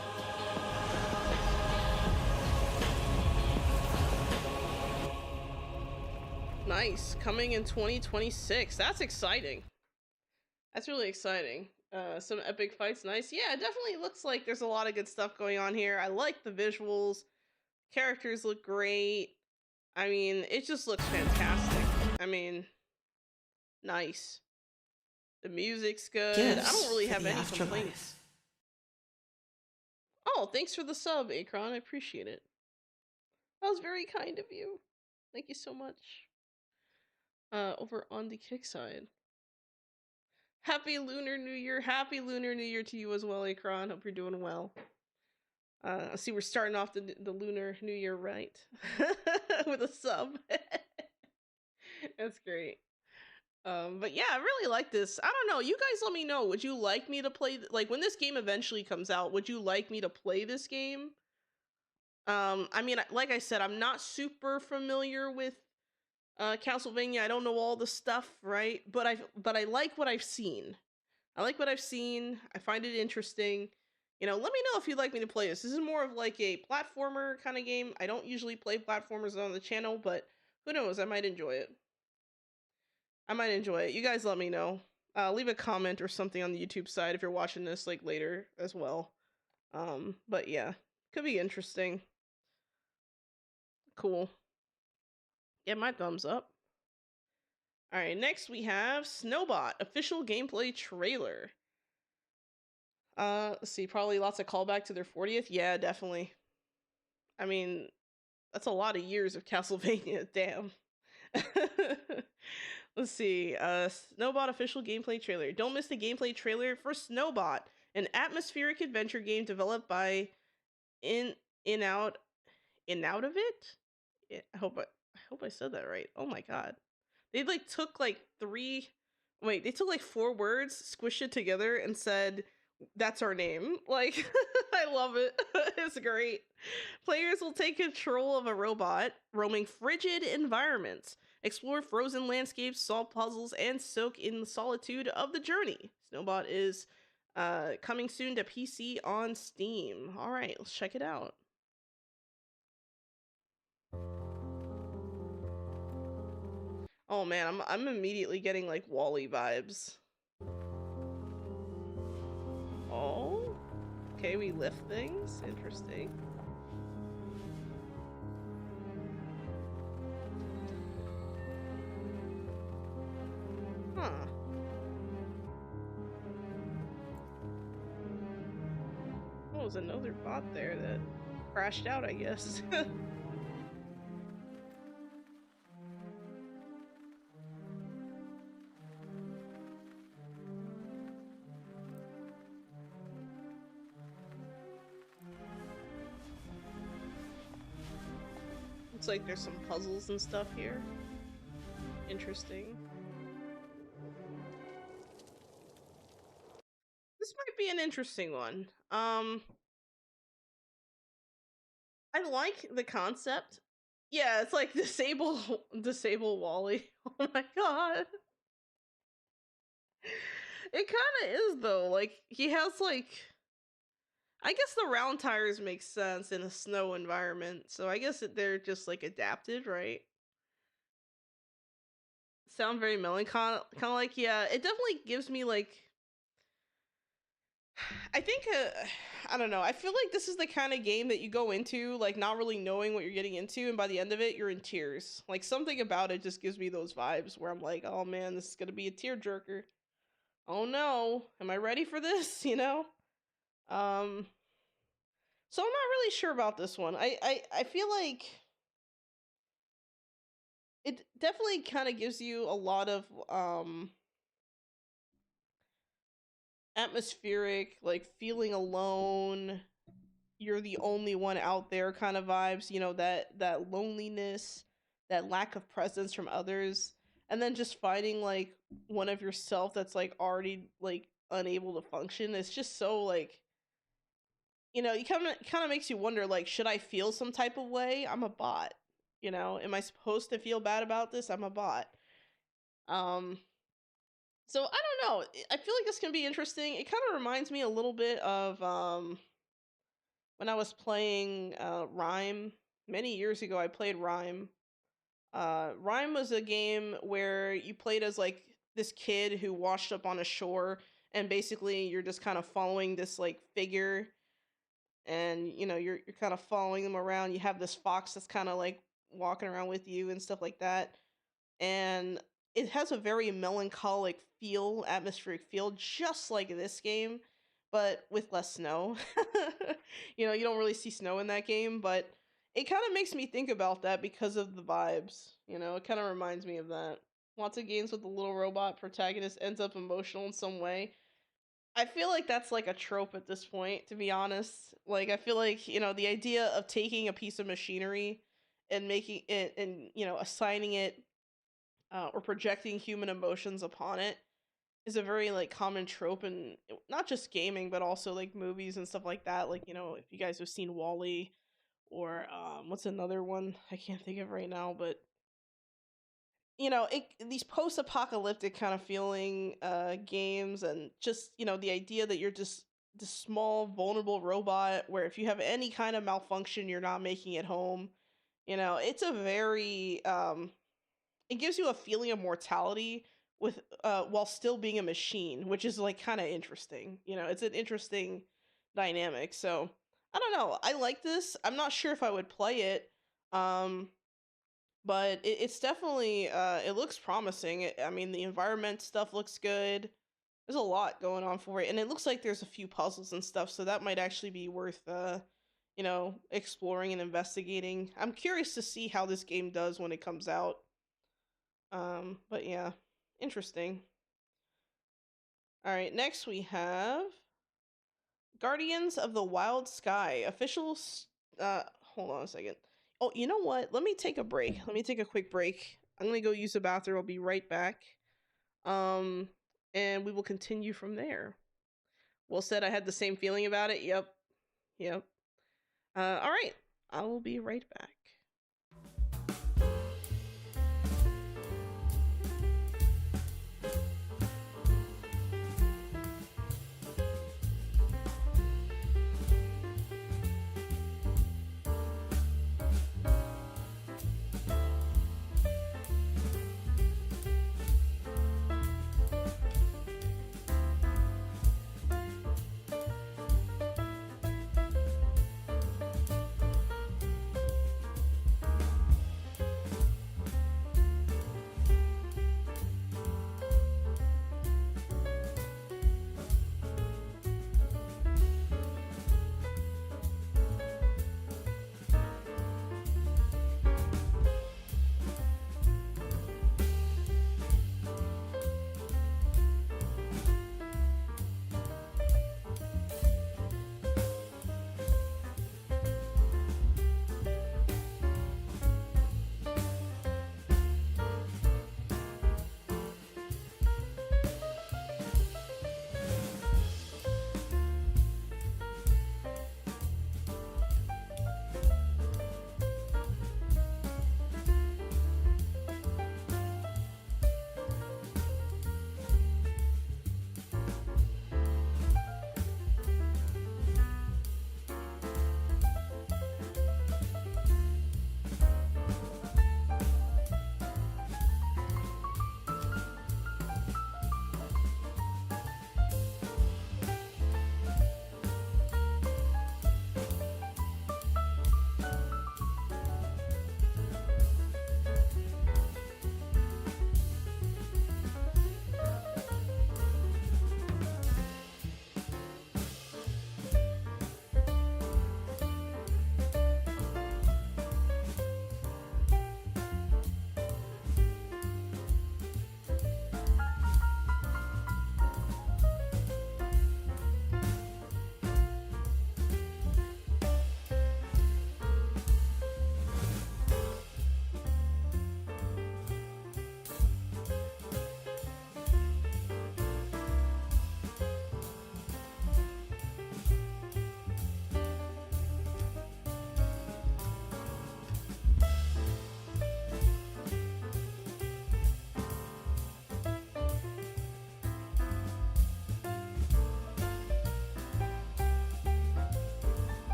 Nice. Coming in 2026. That's exciting. That's really exciting. Some epic fights. Nice. Yeah, it definitely looks like there's a lot of good stuff going on here. I like the visuals. Characters look great. I mean, it just looks fantastic. I mean, nice. The music's good. I don't really have any complaints. Oh, thanks for the sub, Akron. I appreciate it. That was very kind of you. Thank you so much. Over on the kick side. Happy Lunar New Year. Happy Lunar New Year to you as well, Akron. Hope you're doing well. I see we're starting off the Lunar New Year right with a sub. That's great. But yeah, I really like this. I don't know. You guys let me know. Would you like me to play like when this game eventually comes out, would you like me to play this game? I mean, like I said, I'm not super familiar with Castlevania. I don't know all the stuff, right? But I like what I've seen. I like what I've seen. I find it interesting. Let me know if you'd like me to play this. This is more of like a platformer kind of game. I don't usually play platformers on the channel, but who knows? I might enjoy it. I might enjoy it. You guys let me know. Leave a comment or something on the YouTube side if you're watching this like later as well. But yeah, could be interesting. Cool. Get my thumbs up. All right, next we have Snowbot official gameplay trailer. Let's see, probably lots of callback to their 40th. Yeah, definitely. I mean, that's a lot of years of Castlevania. Damn. Let's see. Snowbot official gameplay trailer. Don't miss the gameplay trailer for Snowbot, an atmospheric adventure game developed by in in out out of it. Yeah, I hope I said that right. Oh my god. They like took like they took like four words, squished it together, and said, "That's our name." Like, I love it. It's great. Players will take control of a robot, roaming frigid environments, explore frozen landscapes, solve puzzles, and soak in the solitude of the journey. Snowbot is coming soon to PC on Steam. All right, let's check it out. Oh man, I'm immediately getting like Wally vibes. Oh, okay, we lift things. Interesting. Huh. Oh, there's another bot there that crashed out, I guess. Looks like there's some puzzles and stuff here. Interesting. This might be an interesting one. I like the concept. Yeah, it's like disable Wally. Oh my god. It kind of is though. Like he has like I guess the round tires make sense in a snow environment. So I guess they're just like adapted, right? Sound very melancholy, kind of like yeah. It definitely gives me like I think I don't know. I feel like this is the kind of game that you go into like not really knowing what you're getting into, and by the end of it, you're in tears. Like something about it just gives me those vibes where I'm like, oh man, this is gonna be a tearjerker. Oh no, am I ready for this? Um. So I'm not really sure about this one. I feel like it definitely kind of gives you a lot of atmospheric, like feeling alone, you're the only one out there kind of vibes, that loneliness, that lack of presence from others, and then just finding like one of yourself that's like already like unable to function. It's just so like you kind of makes you wonder like should I feel some type of way? I'm a bot. Am I supposed to feel bad about this? I'm a bot. Um so I don't know. I feel like this can be interesting. It kind of reminds me a little bit of when I was playing Rhyme many years ago. I played Rhyme. Rhyme was a game where you played as like this kid who washed up on a shore, and basically you're just kind of following this like figure, and you're kind of following them around. You have this fox that's kind of like walking around with you and stuff like that, and it has a very melancholic feel, atmospheric feel, just like this game, but with less snow. You don't really see snow in that game, but it kind of makes me think about that because of the vibes. It kind of reminds me of that. Lots of games with the little robot protagonist ends up emotional in some way. I feel like that's like a trope at this point, to be honest. Like, I feel like, the idea of taking a piece of machinery and making it and, assigning it or projecting human emotions upon it is a very like common trope in not just gaming but also like movies and stuff like that. Like, you know, if you guys have seen Wally or what's another one I can't think of right now, but you know, these post-apocalyptic kind of feeling games, and just, you know, the idea that you're just this small vulnerable robot where if you have any kind of malfunction you're not making it home. You know, it's a very it gives you a feeling of mortality with while still being a machine, which is like kind of interesting. You know, it's an interesting dynamic. So I don't know, I like this. I'm not sure if I would play it. But it's definitely it looks promising. I mean, the environment stuff looks good. There's a lot going on for it, and it looks like there's a few puzzles and stuff, so that might actually be worth you know, exploring and investigating. I'm curious to see how this game does when it comes out. But yeah, interesting. All right, next we have Guardians of the Wild Sky officials. Hold on a second. Oh, you know what? Let me take a break. Let me take a quick break. I'm gonna go use the bathroom. I'll be right back. Um, and we will continue from there. Well said. I had the same feeling about it. Yep. Yep. All right. I will be right back.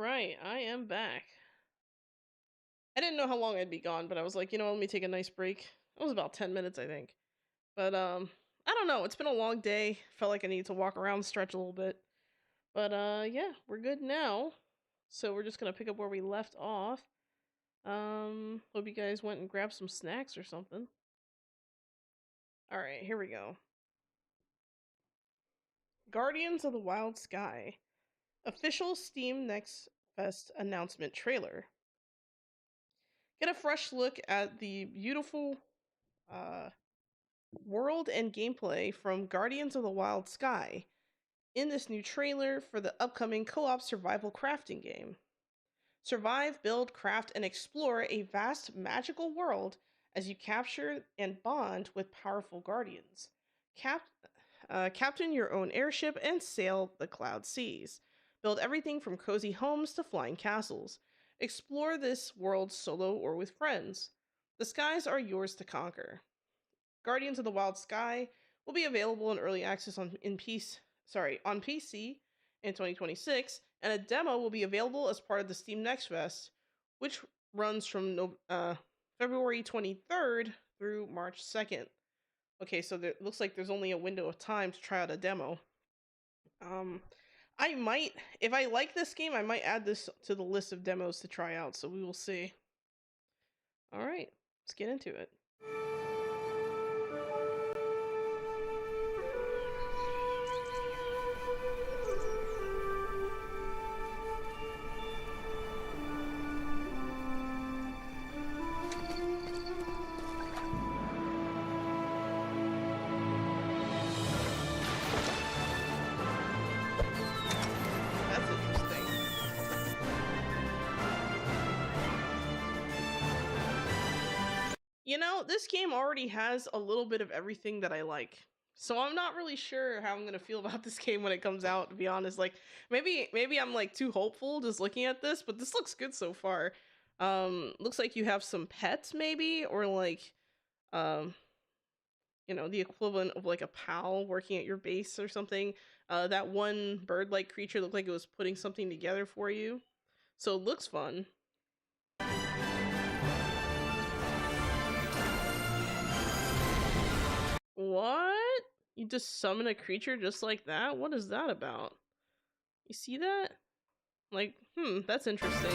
right, I am back. I didn't know how long I'd be gone, but I was like, let me take a nice break. It was about 10 minutes, I think. But I don't know. It's been a long day. Felt like I needed to walk around, stretch a little bit. But yeah, we're good now. So we're just gonna pick up where we left off. Hope you guys went and grabbed some snacks or something. All right, here we go. Guardians of the Wild Sky official Steam Next Fest announcement trailer. Get a fresh look at the beautiful uh, world and gameplay from Guardians of the Wild Sky in this new trailer for the upcoming co-op survival crafting game. Survive, build, craft, and explore a vast magical world as you capture and bond with powerful guardians. Captain your own airship and sail the cloud seas. Build everything from cozy homes to flying castles. Explore this world solo or with friends. The skies are yours to conquer. Guardians of the Wild Sky will be available in early access on PC in 2026, and a demo will be available as part of the Steam Next Fest, which runs from February 23rd through March 2nd. Okay, so it looks like there's only a window of time to try out a demo. I might, if I like this game, I might add this to the list of demos to try out, so we will see. All right, let's get into it. That's interesting. This game already has a little bit of everything that I like. So I'm not really sure how I'm gonna feel about this game when it comes out, to be honest. Like maybe I'm like too hopeful just looking at this, but this looks good so far. Looks like you have some pets maybe, or like um the equivalent of like a pal working at your base or something. That one bird-like creature looked like it was putting something together for you. So it looks fun. What? You just summon a creature just like that? What is that about? You see that? Like, that's interesting.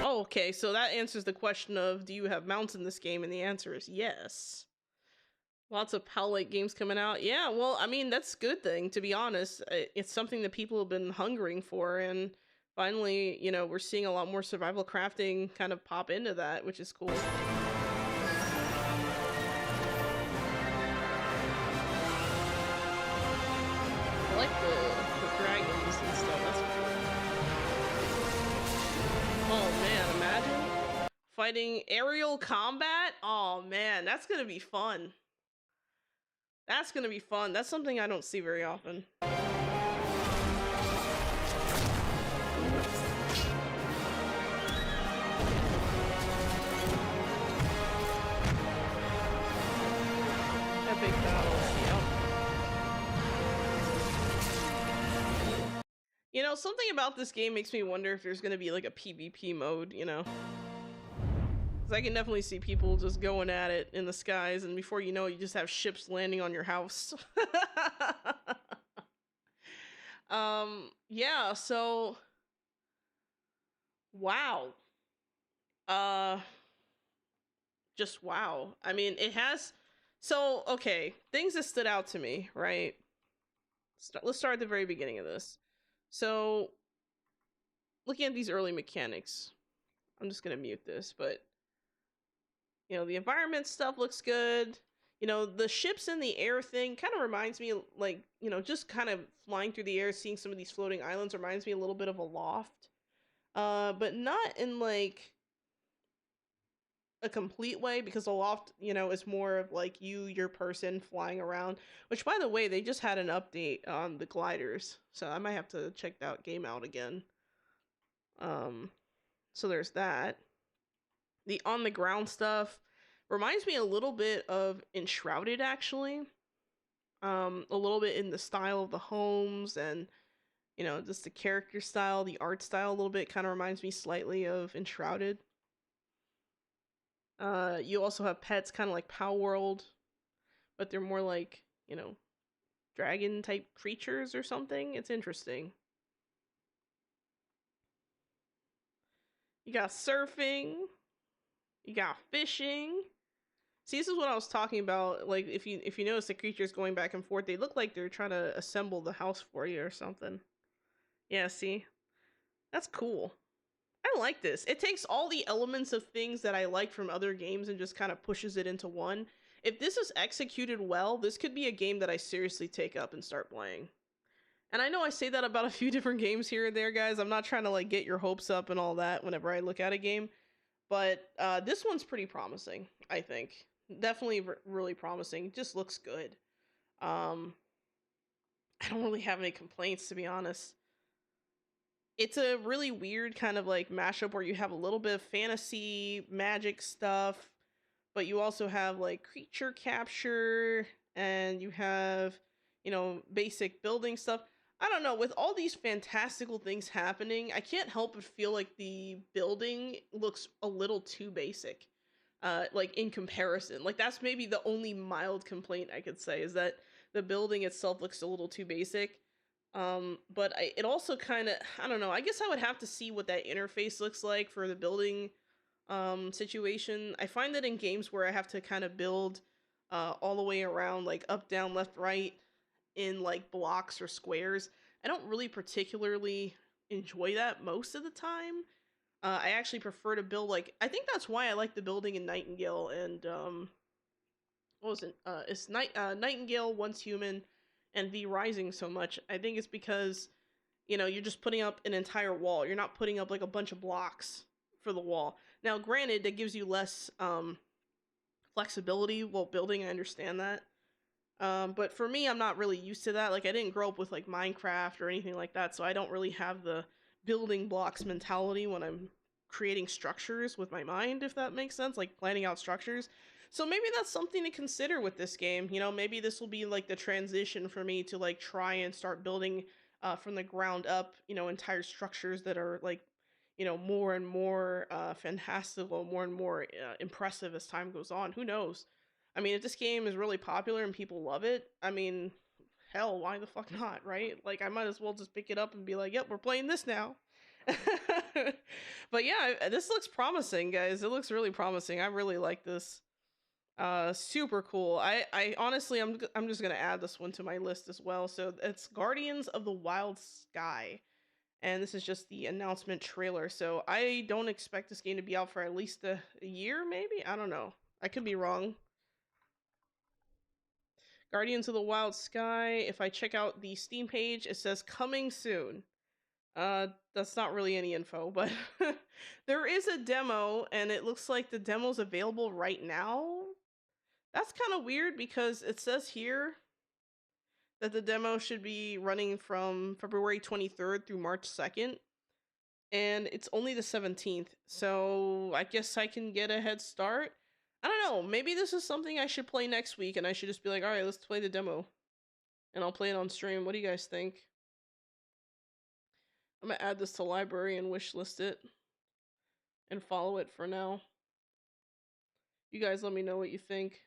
Oh, okay, so that answers the question of do you have mounts in this game? And the answer is yes. Lots of PAL-like games coming out. Yeah, well, I mean, that's a good thing, to be honest. It's something that people have been hungering for, and finally, we're seeing a lot more survival crafting kind of pop into that, which is cool. I like the dragons and stuff. That's cool. Oh man, imagine fighting aerial combat. Oh man, that's gonna be fun. That's gonna be fun. That's something I don't see very often. Epic battles, yeah. Something about this game makes me wonder if there's gonna be like a PvP mode, Because I can definitely see people just going at it in the skies, and before you know it, you just have ships landing on your house. Yeah, so wow. Just wow. I mean, it has okay, things that stood out to me, right? Let's start at the very beginning of this. So, looking at these early mechanics, I'm just gonna mute this, but the environment stuff looks good. The ships in the air thing kind of reminds me, like, just kind of flying through the air, seeing some of these floating islands reminds me a little bit of a Loft. But not in like a complete way, because a Loft, is more of like your person flying around, which by the way, they just had an update on the gliders. So I might have to check that game out again. So there's that. The on the ground stuff reminds me a little bit of Enshrouded, actually. A little bit in the style of the homes and just the character style, the art style a little bit kind of reminds me slightly of Enshrouded. You also have pets kind of like Pow World, but they're more like, dragon type creatures or something. It's interesting. You got surfing, you got fishing. See, this is what I was talking about. Like, if you notice the creatures going back and forth, they look like they're trying to assemble the house for you or something. Yeah, see, that's cool. I like this. It takes all the elements of things that I like from other games and just kind of pushes it into one. If this is executed well, this could be a game that I seriously take up and start playing. And I know I say that about a few different games here and there, guys. I'm not trying to like get your hopes up and all that whenever I look at a game, but this one's pretty promising. I think definitely really promising. It just looks good. Um, I don't really have any complaints, to be honest. It's a really weird kind of like mashup where you have a little bit of fantasy magic stuff, but you also have like creature capture and you have, basic building stuff. I don't know, with all these fantastical things happening, I can't help but feel like the building looks a little too basic. Like in comparison. Like that's maybe the only mild complaint I could say is that the building itself looks a little too basic. But it also kind of, I don't know, I guess I would have to see what that interface looks like for the building situation. I find that in games where I have to kind of build all the way around, like up, down, left, right, in like blocks or squares, I don't really particularly enjoy that most of the time. I actually prefer to build like, I think that's why I like the building in Nightingale and what was it? It's Nightingale, Once Human, and V Rising so much. I think it's because you're just putting up an entire wall. You're not putting up like a bunch of blocks for the wall. Now, granted, that gives you less flexibility while building. I understand that. But for me, I'm not really used to that. Like, I didn't grow up with like Minecraft or anything like that, so I don't really have the building blocks mentality when I'm creating structures with my mind, if that makes sense, like planning out structures. So maybe that's something to consider with this game. Maybe this will be like the transition for me to like try and start building from the ground up, entire structures that are like, more and more fantastical, more and more impressive as time goes on. Who knows? I mean, if this game is really popular and people love it, I mean, hell, why the fuck not, right? Like, I might as well just pick it up and be like, yep, we're playing this now. But yeah, this looks promising, guys. It looks really promising. I really like this. Super cool. I honestly, I'm just gonna add this one to my list as well. So it's Guardians of the Wild Sky, and this is just the announcement trailer. So I don't expect this game to be out for at least a year, maybe. I don't know. I could be wrong. Guardians of the Wild Sky. If I check out the Steam page, it says coming soon. That's not really any info, but there is a demo, and it looks like the demo's available right now. That's kind of weird because it says here that the demo should be running from February 23rd through March 2nd, and it's only the 17th, so I guess I can get a head start. I don't know, maybe this is something I should play next week, and I should just be like, alright, let's play the demo, and I'll play it on stream. What do you guys think? I'm gonna add this to library and wishlist it, and follow it for now. You guys let me know what you think.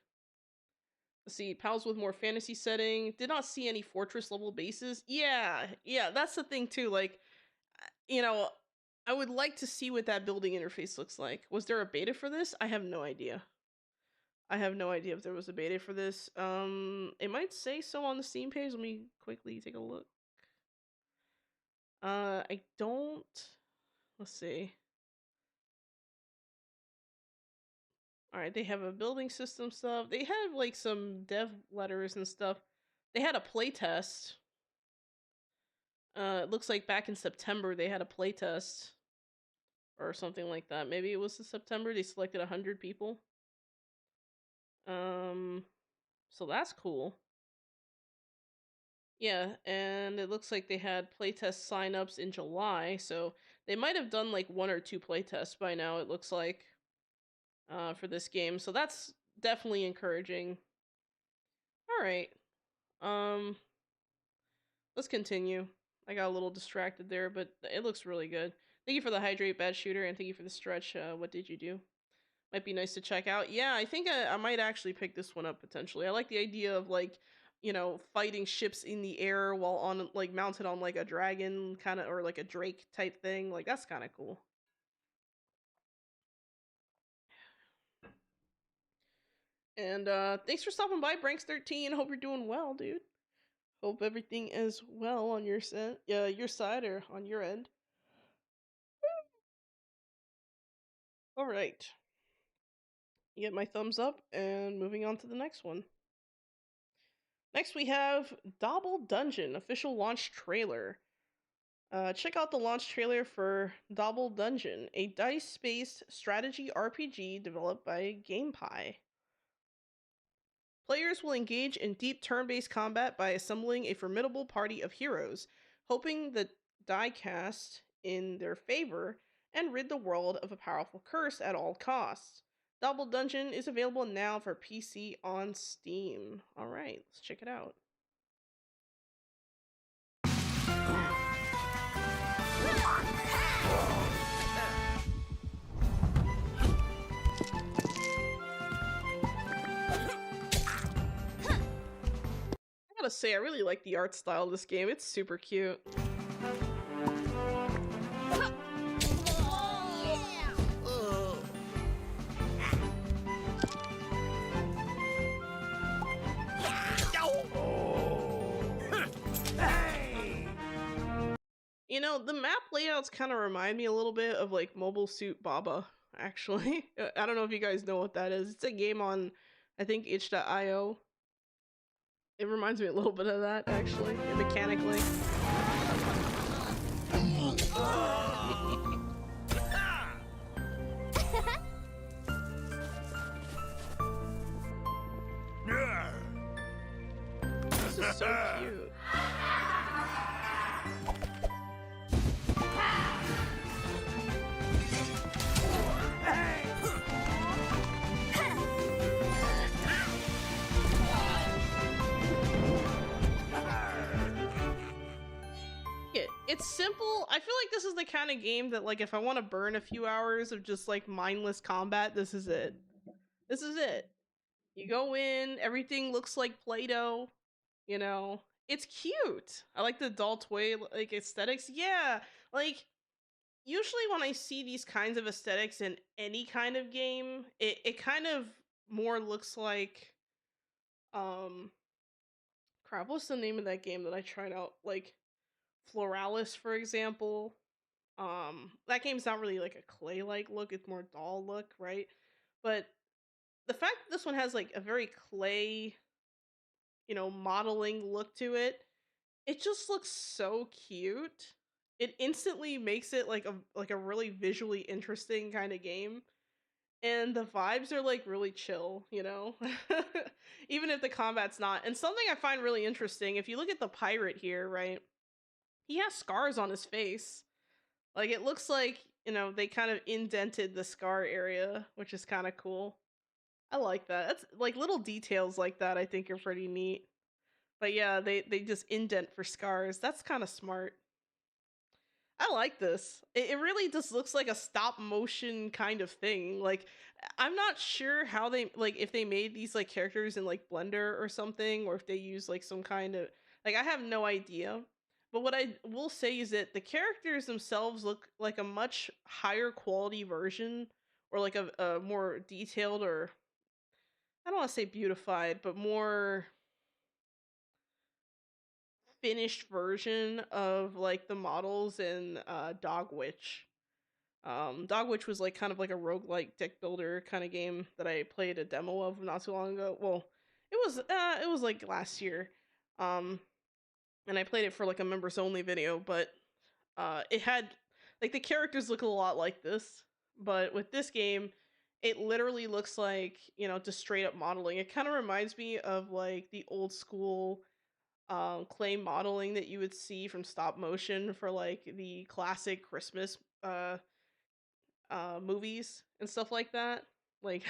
Let's see, pals with more fantasy setting. Did not see any fortress level bases. Yeah, that's the thing too. Like, I would like to see what that building interface looks like. Was there a beta for this? I have no idea. I have no idea if there was a beta for this. It might say so on the Steam page. Let me quickly take a look. I don't. Let's see. All right, they have a building system stuff. They have like some dev letters and stuff. They had a playtest. It looks like back in September they had a playtest or something like that. Maybe it was in September. They selected 100 people. So that's cool. Yeah, and it looks like they had playtest signups in July, so they might have done like 1 or 2 playtests by now, it looks like, for this game. So that's definitely encouraging. Alright. Um, let's continue. I got a little distracted there, but it looks really good. Thank you for the hydrate, bad shooter, and thank you for the stretch. What did you do? Might be nice to check out. Yeah, I think I might actually pick this one up potentially. I like the idea of like, fighting ships in the air while on like mounted on like a dragon kind of or like a drake type thing. Like that's kind of cool. And thanks for stopping by, Branks13. Hope you're doing well, dude. Hope everything is well on your side or on your end. All right. You get my thumbs up and moving on to the next one. Next we have Double Dungeon official launch trailer. Check out the launch trailer for Double Dungeon, a dice-based strategy RPG developed by GamePie. Players will engage in deep turn-based combat by assembling a formidable party of heroes, hoping the die cast in their favor and rid the world of a powerful curse at all costs. Double Dungeon is available now for PC on Steam. All right, let's check it out. I gotta say, I really like the art style of this game. It's super cute. The map layouts kind of remind me a little bit of like Mobile Suit Baba, actually. I don't know if you guys know what that is. It's a game on, I think, itch.io. It reminds me a little bit of that, actually, mechanically. This is so cute. It's simple. I feel like this is the kind of game that, like, if I want to burn a few hours of just like mindless combat, this is it. This is it. You go in, everything looks like Play-Doh, It's cute. I like the doll toy like aesthetics. Yeah, like usually when I see these kinds of aesthetics in any kind of game, it kind of more looks like crap, what's the name of that game that I tried out? Like Floralis, for example. That game's not really like a clay-like look, it's more doll look, right? But the fact that this one has like a very clay, modeling look to it, it just looks so cute. It instantly makes it like a really visually interesting kind of game. And the vibes are like really chill, Even if the combat's not. And something I find really interesting, if you look at the pirate here, right? He has scars on his face. Like it looks like, they kind of indented the scar area, which is kind of cool. I like that. That's like little details like that I think are pretty neat. But yeah, they just indent for scars. That's kind of smart. I like this. It really just looks like a stop motion kind of thing. Like I'm not sure how they like if they made these like characters in like Blender or something, or if they use like some kind of like I have no idea. But what I will say is that the characters themselves look like a much higher quality version, or like a more detailed, or I don't want to say beautified, but more finished version of like the models in Dog Witch. Dog Witch was like kind of like a roguelike deck builder kind of game that I played a demo of not too long ago. Well, it was like last year. Um and I played it for like a members only video, but it had like the characters look a lot like this, but with this game it literally looks like, just straight up modeling. It kind of reminds me of like the old school clay modeling that you would see from stop motion for like the classic Christmas movies and stuff like that. Like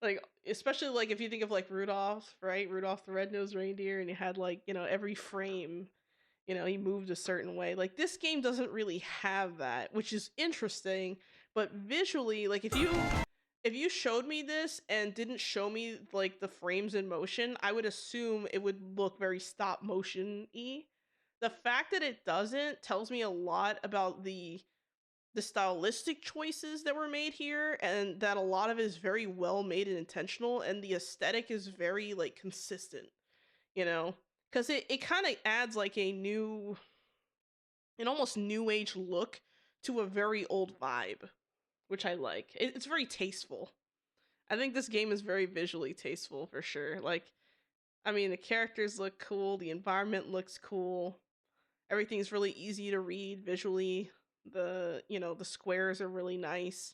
Like, especially like if you think of like Rudolph, right? Rudolph the Red-Nosed Reindeer, and you had like, every frame, he moved a certain way. Like this game doesn't really have that, which is interesting, but visually, like if you showed me this and didn't show me like the frames in motion, I would assume it would look very stop motion-y. The fact that it doesn't tells me a lot about the stylistic choices that were made here, and that a lot of it is very well made and intentional, and the aesthetic is very like consistent, you know because it kind of adds like an almost new age look to a very old vibe, which I like. It's very tasteful. I think this game is very visually tasteful for sure. Like, I mean, the characters look cool, the environment looks cool, everything's really easy to read visually. The squares are really nice.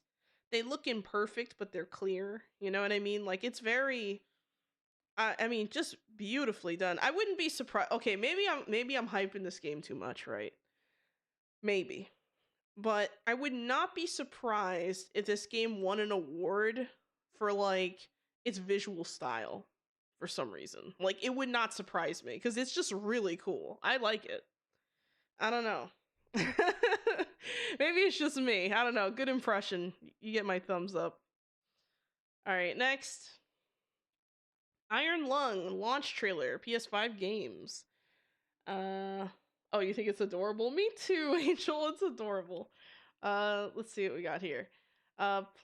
They look imperfect, but they're clear. You know what I mean? Like it's very, I mean, just beautifully done. I wouldn't be surprised. Okay, maybe I'm hyping this game too much, right? Maybe. But I would not be surprised if this game won an award for like its visual style for some reason. Like it would not surprise me because it's just really cool. I like it. I don't know. Maybe it's just me. I don't know. Good impression. You get my thumbs up. All right, next. Iron Lung launch trailer, PS5 games. Oh, you think it's adorable? Me too, Angel. It's adorable. Let's see what we got here.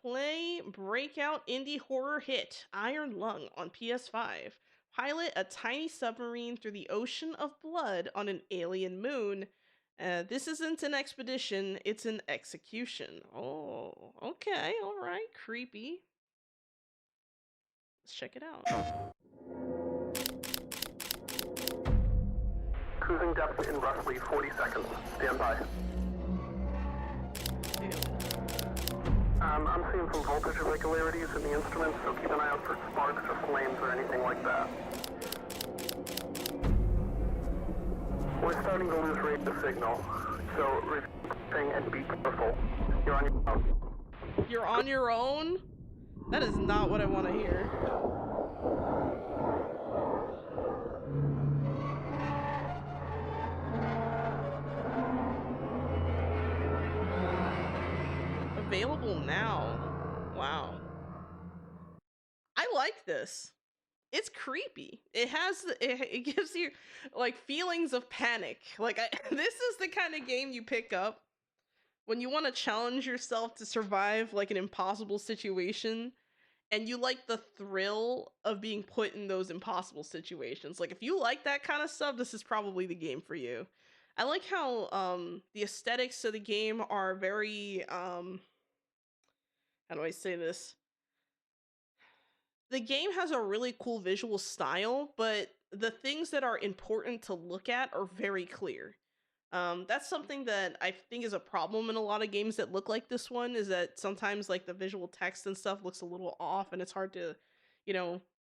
Play breakout indie horror hit Iron Lung on PS5. Pilot a tiny submarine through the ocean of blood on an alien moon. This isn't an expedition, it's an execution. Oh, okay, alright, creepy. Let's check it out. Cruising depth in roughly 40 seconds. Stand by. I'm seeing some voltage irregularities in the instruments, so keep an eye out for sparks or flames or anything like that. We're starting to lose radio signal, so repeat and be careful. You're on your own. You're on your own? That is not what I want to hear. Available now. Wow. I like this. It's creepy. It gives you like feelings of panic. Like this is the kind of game you pick up when you want to challenge yourself to survive like an impossible situation, and you like the thrill of being put in those impossible situations. Like if you like that kind of stuff, this is probably the game for you. I like how the aesthetics of the game are very how do I say this? The game has a really cool visual style, but the things that are important to look at are very clear. That's something that I think is a problem in a lot of games that look like this one, is that sometimes like the visual text and stuff looks a little off and it's hard to,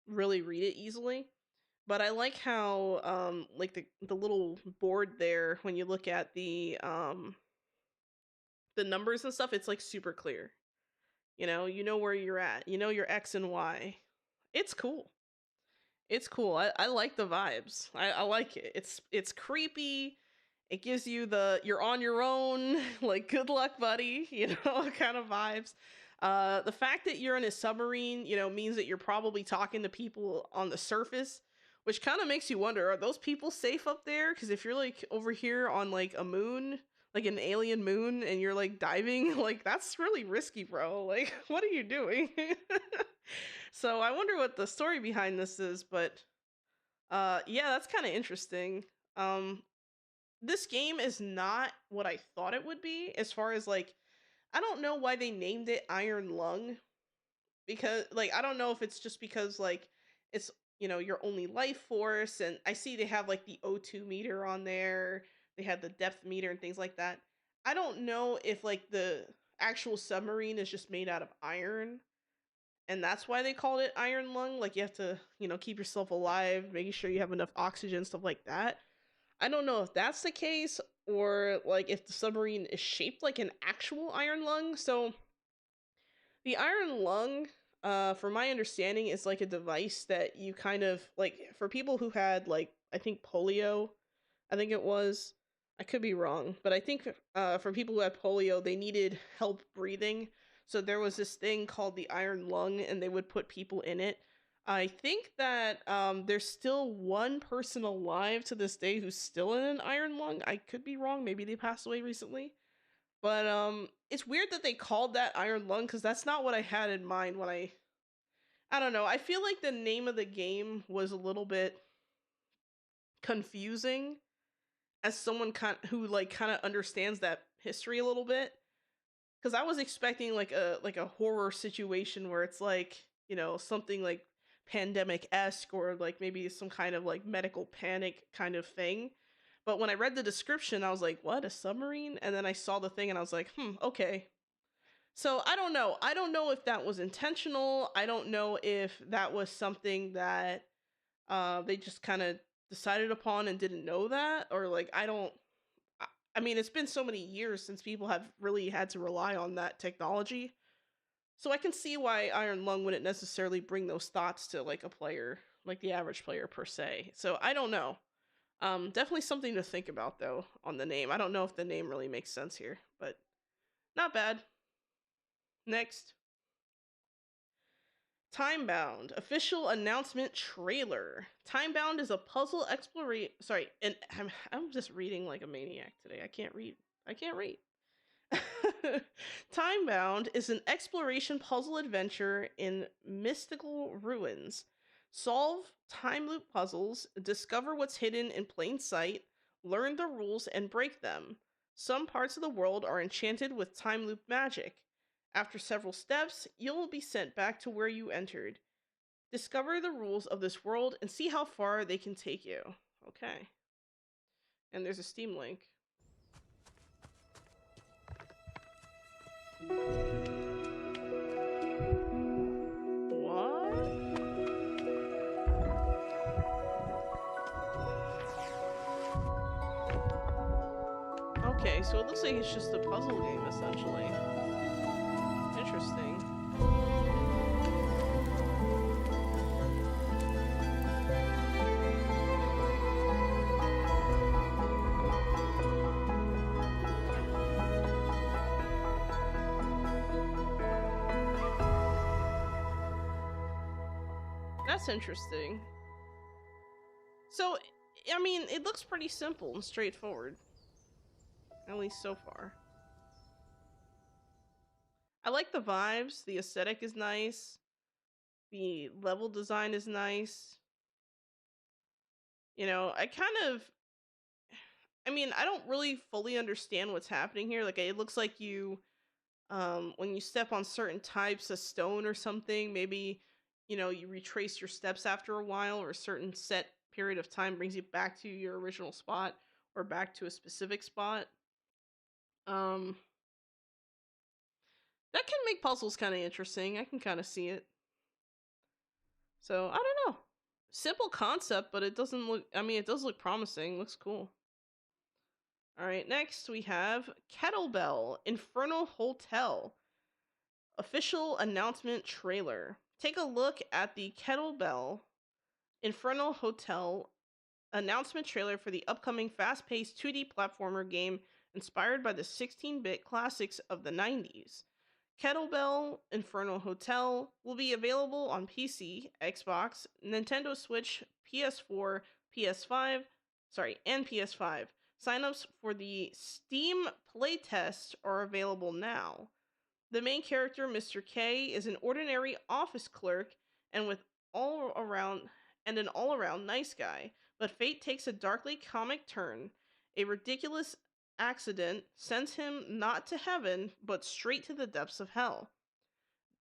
really read it easily. But I like how like the little board there, when you look at the numbers and stuff, it's like super clear. You know where you're at. You know your X and Y. It's cool. It's cool. I like the vibes. I like it. It's creepy. It gives you the you're on your own, like good luck, buddy, kind of vibes. The fact that you're in a submarine, means that you're probably talking to people on the surface, which kind of makes you wonder, are those people safe up there? Because if you're like over here on like a moon, like an alien moon, and you're like diving, like that's really risky, bro. Like, what are you doing? So I wonder what the story behind this is, but yeah, that's kind of interesting. This game is not what I thought it would be, as far as like, I don't know why they named it Iron Lung, because like I don't know if it's just because like it's your only life force, and I see they have like the O2 meter on there, they have the depth meter and things like that. I don't know if like the actual submarine is just made out of iron, and that's why they called it Iron Lung. Like you have to keep yourself alive, making sure you have enough oxygen, stuff like that. I don't know if that's the case, or like if the submarine is shaped like an actual iron lung. So the iron lung from my understanding, is like a device that you kind of like for people who had like I think polio, I think it was. I could be wrong, but I think for people who had polio, they needed help breathing. So there was this thing called the iron lung, and they would put people in it. I think that there's still one person alive to this day who's still in an iron lung. I could be wrong. Maybe they passed away recently. But it's weird that they called that iron lung because that's not what I had in mind when I don't know. I feel like the name of the game was a little bit confusing as someone who like kind of understands that history a little bit, because I was expecting like a horror situation where it's like, you know, something like pandemic-esque or like maybe some kind of like medical panic kind of thing. But when I read the description, I was like, what, a submarine? And then I saw the thing and I was like, okay. So I don't know. I don't know if that was intentional. I don't know if that was something that they just kind of decided upon and didn't know that, or like I don't. I mean, it's been so many years since people have really had to rely on that technology, so I can see why Iron Lung wouldn't necessarily bring those thoughts to like a player, like the average player per se. So I don't know. Definitely something to think about though on the name. I don't know if the name really makes sense here, but not bad. Next. Timebound official announcement trailer. Timebound is a puzzle exploration. Sorry, and I'm just reading like a maniac today. I can't read. I can't read. Timebound is an exploration puzzle adventure in mystical ruins. Solve time loop puzzles, discover what's hidden in plain sight, learn the rules, and break them. Some parts of the world are enchanted with time loop magic. After several steps, you'll be sent back to where you entered. Discover the rules of this world and see how far they can take you. Okay. And there's a Steam link. What? Okay, so it looks like it's just a puzzle game, essentially. Interesting. That's interesting. So, I mean, it looks pretty simple and straightforward. At least so far. I like the vibes. The aesthetic is nice. The level design is nice. You know, I mean, I don't really fully understand what's happening here. Like, it looks like you, when you step on certain types of stone or something, maybe, you know, you retrace your steps after a while, or a certain set period of time brings you back to your original spot or back to a specific spot. Um, that can make puzzles kind of interesting. I can kind of see it. So, I don't know. Simple concept, but it doesn't look, I mean, it does look promising. Looks cool. All right, next we have Kettlebell Infernal Hotel official announcement trailer. Take a look at the Kettlebell Infernal Hotel announcement trailer for the upcoming fast-paced 2D platformer game inspired by the 16-bit classics of the 90s. Kettlebell Infernal Hotel will be available on PC, Xbox, Nintendo Switch, PS4, PS5, and PS5. Signups for the Steam playtest are available now. The main character, Mr. K, is an ordinary office clerk and an all-around nice guy, but fate takes a darkly comic turn. A ridiculous accident sends him not to heaven, but straight to the depths of hell.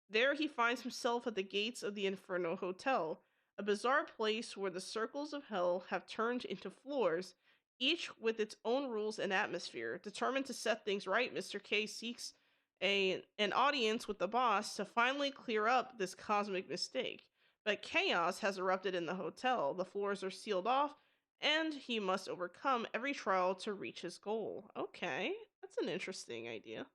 There he finds himself at the gates of the Inferno Hotel, a bizarre place where the circles of hell have turned into floors, each with its own rules and atmosphere. Determined to set things right, Mr. K seeks an audience with the boss to finally clear up this cosmic mistake. But chaos has erupted in the hotel. The floors are sealed off, and he must overcome every trial to reach his goal. Okay, that's an interesting idea.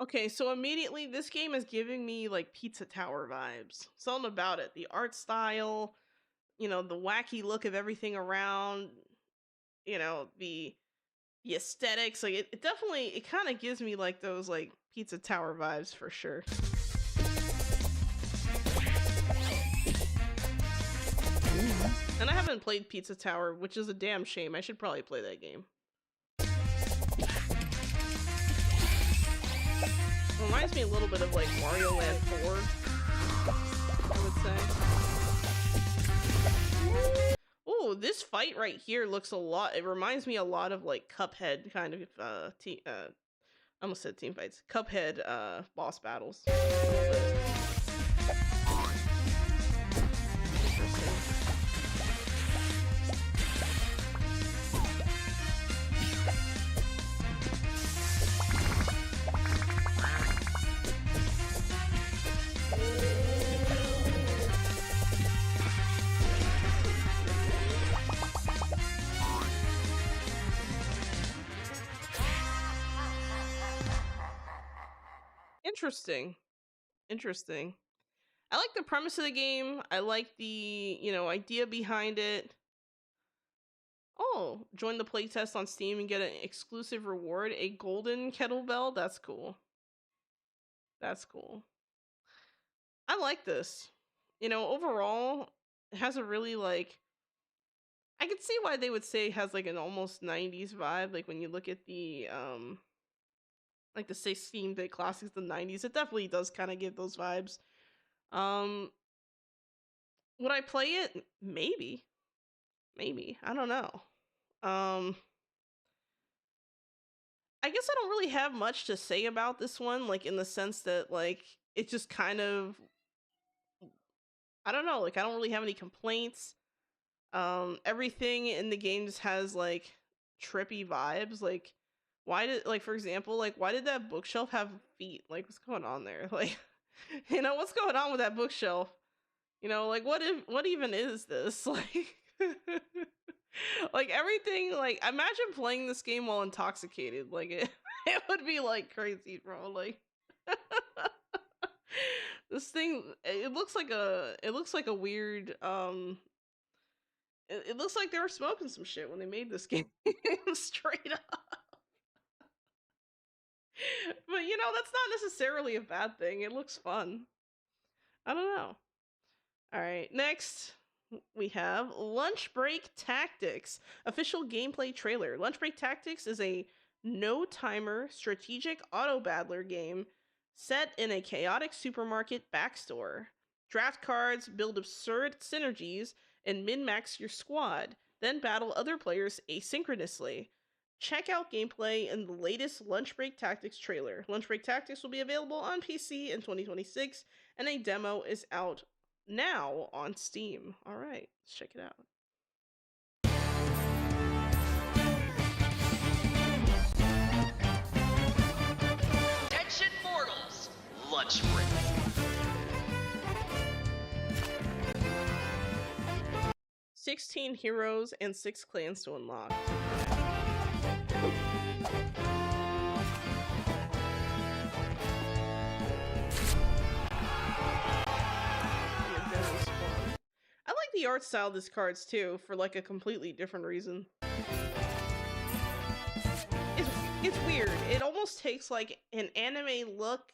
Okay, so immediately this game is giving me like Pizza Tower vibes. Something about it. The art style, the wacky look of everything around, the aesthetics. Like it definitely it kind of gives me like those like Pizza Tower vibes for sure. And I haven't played Pizza Tower, which is a damn shame. I should probably play that game. Reminds me a little bit of like Mario Land 4, I would say. Oh, this fight right here looks a lot. It reminds me a lot of like Cuphead kind of I almost said team fights. Cuphead boss battles. Interesting. I like the premise of the game. I like the, idea behind it. Oh, join the playtest on Steam and get an exclusive reward, a golden kettlebell. That's cool. I like this. Overall, it has a really like I could see why they would say it has like an almost 90s vibe. Like when you look at the like the 16-bit classics of the 90s, it definitely does kind of give those vibes. Would I play it? Maybe. I don't know. I guess I don't really have much to say about this one, like in the sense that like it just kind of I don't know, like I don't really have any complaints. Everything in the game just has like trippy vibes. Like why did like for example, like why did that bookshelf have feet? Like what's going on there? Like what's going on with that bookshelf? Like what even is this? Like like everything, like imagine playing this game while intoxicated. Like it would be like crazy, bro. Like this thing it looks like a weird it looks like they were smoking some shit when they made this game. Straight up. But that's not necessarily a bad thing. It looks fun. I don't know. All right, next we have Lunch Break Tactics official gameplay trailer. Lunch Break Tactics is a no timer strategic auto battler game set in a chaotic supermarket backstore. Draft cards, build absurd synergies, and min-max your squad, then battle other players asynchronously. Check out gameplay in the latest Lunch Break Tactics trailer. Lunch Break Tactics will be available on PC in 2026, and a demo is out now on Steam. All right, let's check it out. Attention mortals, Lunch Break. 16 heroes and 6 clans to unlock. I like the art style of these cards too, for like a completely different reason. It's weird. It almost takes like an anime look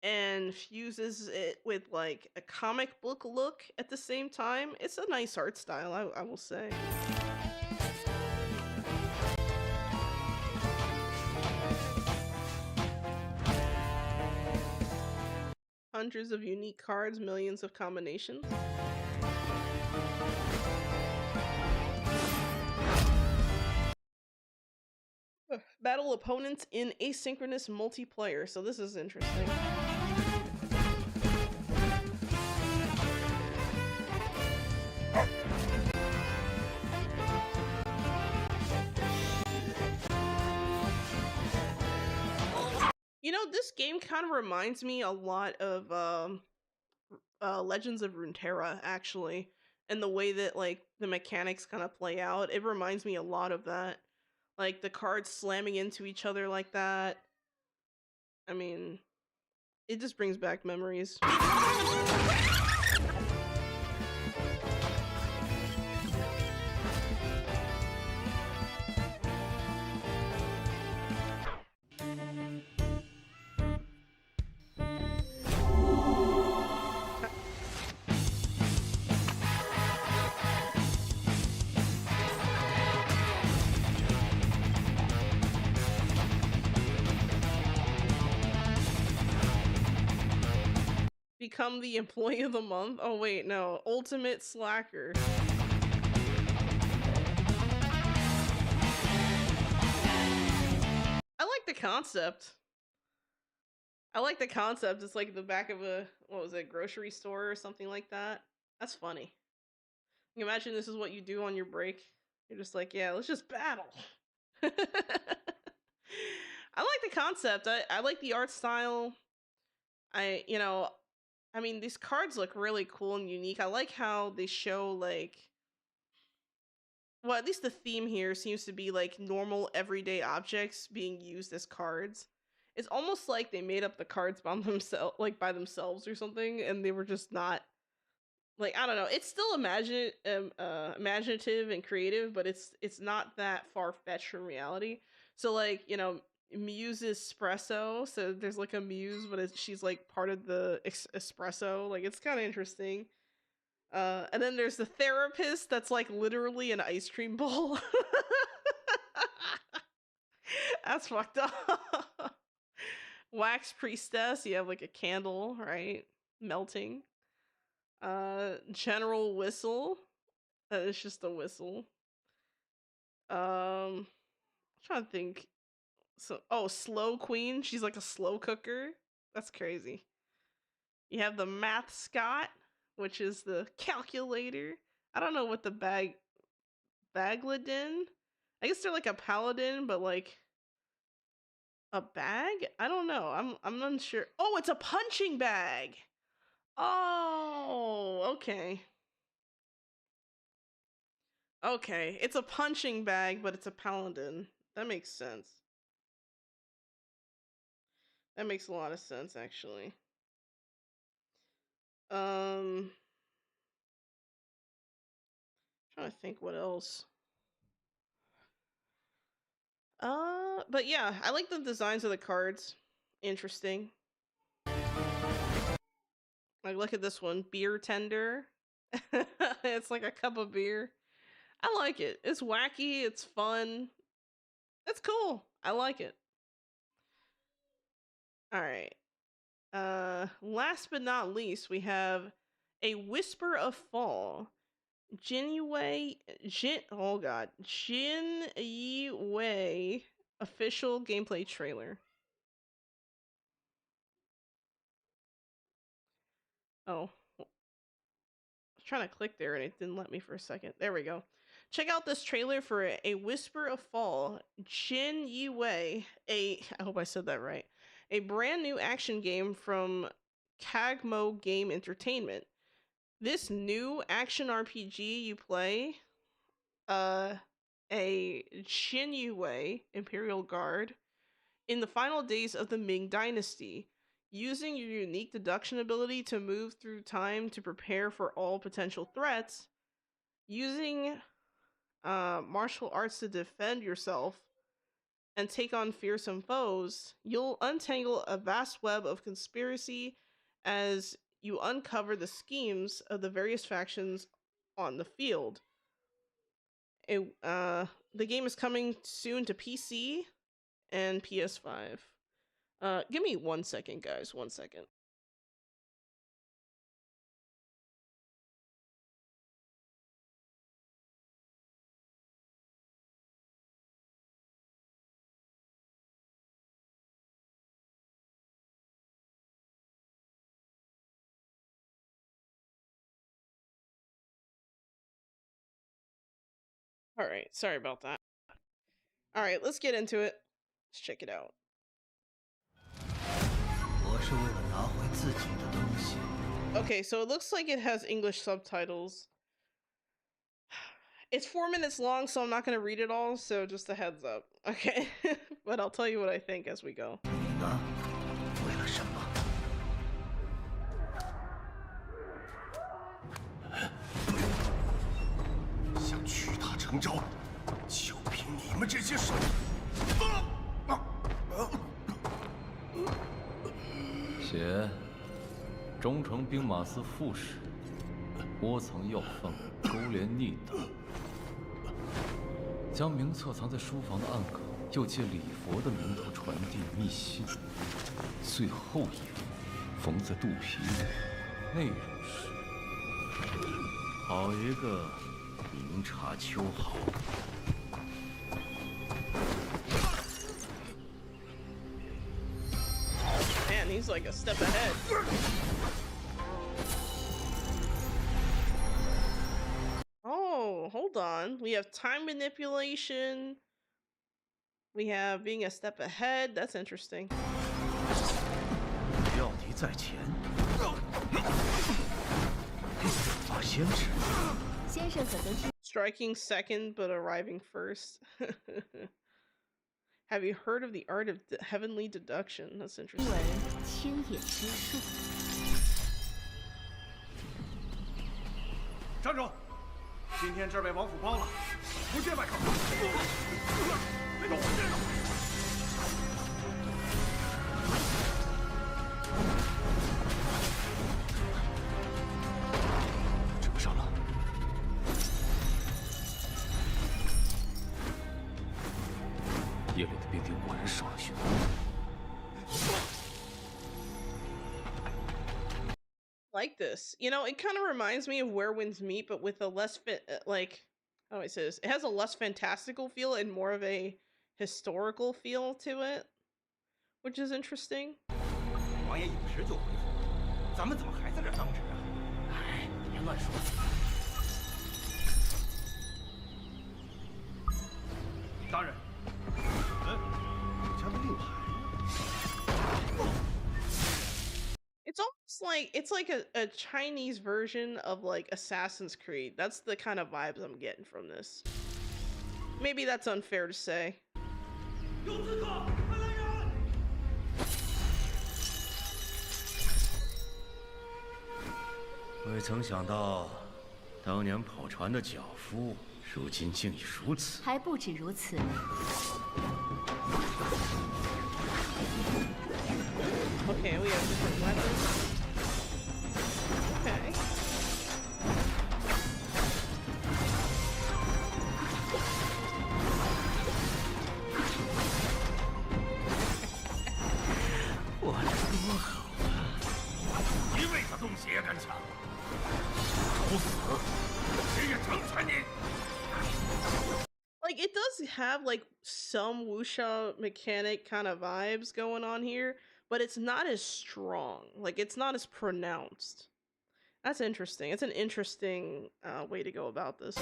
and fuses it with like a comic book look at the same time. It's a nice art style, I will say. Hundreds of unique cards, millions of combinations. Battle opponents in asynchronous multiplayer. So this is interesting. This game kind of reminds me a lot of Legends of Runeterra, actually, and the way that like the mechanics kind of play out. It reminds me a lot of that, like the cards slamming into each other like that. I mean, it just brings back memories. Become the employee of the month? Oh wait, no. Ultimate slacker. I like the concept. I like the concept. It's like the back of a, what was it, grocery store or something like that. That's funny. You can imagine this is what you do on your break. You're just like, yeah, let's just battle. I like the concept. I like the art style. I mean, these cards look really cool and unique. I like how they show, like, well, at least the theme here seems to be like normal everyday objects being used as cards. It's almost like they made up the cards by themselves, like by themselves or something, and they were just not, like, I don't know. It's still imaginative and creative, but it's not that far fetched from reality. So, like, Muse's espresso. So there's like a muse, but she's like part of the espresso. Like, it's kind of interesting. And then there's the therapist that's like literally an ice cream bowl. That's fucked up. Wax priestess, you have like a candle, right? Melting. General whistle. It's just a whistle. I'm trying to think. So, oh, slow queen. She's like a slow cooker. That's crazy. You have the math Scott, which is the calculator. I don't know what the bagladin. I guess they're like a paladin, but like a bag. I don't know. I'm unsure. Oh, it's a punching bag. Oh, okay. Okay, it's a punching bag, but it's a paladin. That makes sense. That makes a lot of sense, actually. Trying to think what else. But yeah, I like the designs of the cards. Interesting. Like, look at this one, beer tender. It's like a cup of beer. I like it. It's wacky. It's fun. It's cool. I like it. All right. Last but not least, we have a Whisper of Fall. Jin Yue official gameplay trailer. Oh, I was trying to click there and it didn't let me for a second. There we go. Check out this trailer for a Whisper of Fall. Jin Yue, I hope I said that right. A brand new action game from Kagmo Game Entertainment. This new action RPG you play, a Jin Yue Imperial Guard in the final days of the Ming Dynasty, using your unique deduction ability to move through time to prepare for all potential threats, using martial arts to defend yourself and take on fearsome foes, you'll untangle a vast web of conspiracy as you uncover the schemes of the various factions on the field. The game is coming soon to PC and PS5. Give me 1 second, guys. 1 second. All right, sorry about that. All right, let's get into it. Let's check it out. Okay, so it looks like it has English subtitles. It's 4 minutes long, so I'm not going to read it all, so just a heads up. Okay, but I'll tell you what I think as we go. 呢？为了什么？想屈他成招，就凭你们这些手！写，中城兵马司副使，窝藏要犯，勾连逆党，将名册藏在书房的暗格，又借礼佛的名头传递密信。最后一封缝在肚皮里，内容是：好一个明察秋毫。Man, he's like a step ahead. Oh, hold on. We have time manipulation. We have being a step ahead. That's interesting. 料敌在前，发先至。先生可曾听 Striking second, but arriving first. Have you heard of the art of heavenly deduction? That's interesting. 闻青野之术？站住！今天这儿被王府包了，不见外客。别动！别动！追不上了。夜里的兵丁果然受了训。Like this, you know, it kind of reminds me of Where Winds Meet, but with a less like, how do I say this? It has a less fantastical feel and more of a historical feel to it, which is interesting. 王爷有时就回府，咱们怎么还在这当值啊？哎，别乱说。大人，加个令牌。 It's almost like it's like a Chinese version of like Assassin's Creed. That's the kind of vibes I'm getting from this. Maybe that's unfair to say. 有刺客，快来人！未曾想到，当年跑船的脚夫，如今竟已如此。还不止如此。 Okay, we have different weapons. Okay. Like, it does have like some wuxia mechanic kind of vibes going on here, but it's not as strong. Like, it's not as pronounced. That's interesting. It's an interesting way to go about this.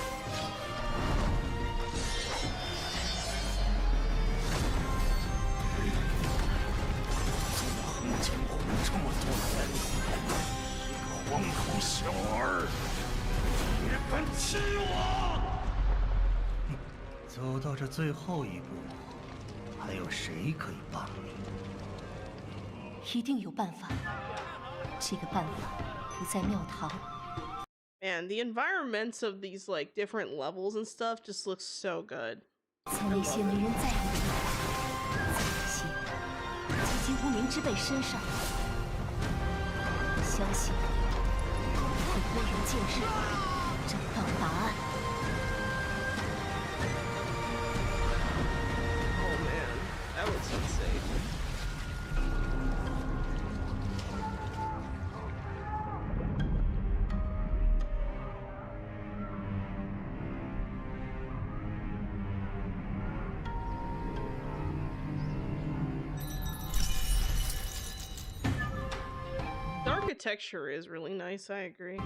这么多人，一个光头小儿，也敢欺我！走到这最后一步，还有谁可以帮你？一定有办法。这个办法不在庙堂。 Man, the environments of these like different levels and stuff just looks so good. 在那些没人在乎的地方，在一些籍籍无名之辈身上，相信会拨云见日，找到答案。 Oh man, that looks insane. The architecture is really nice, I agree.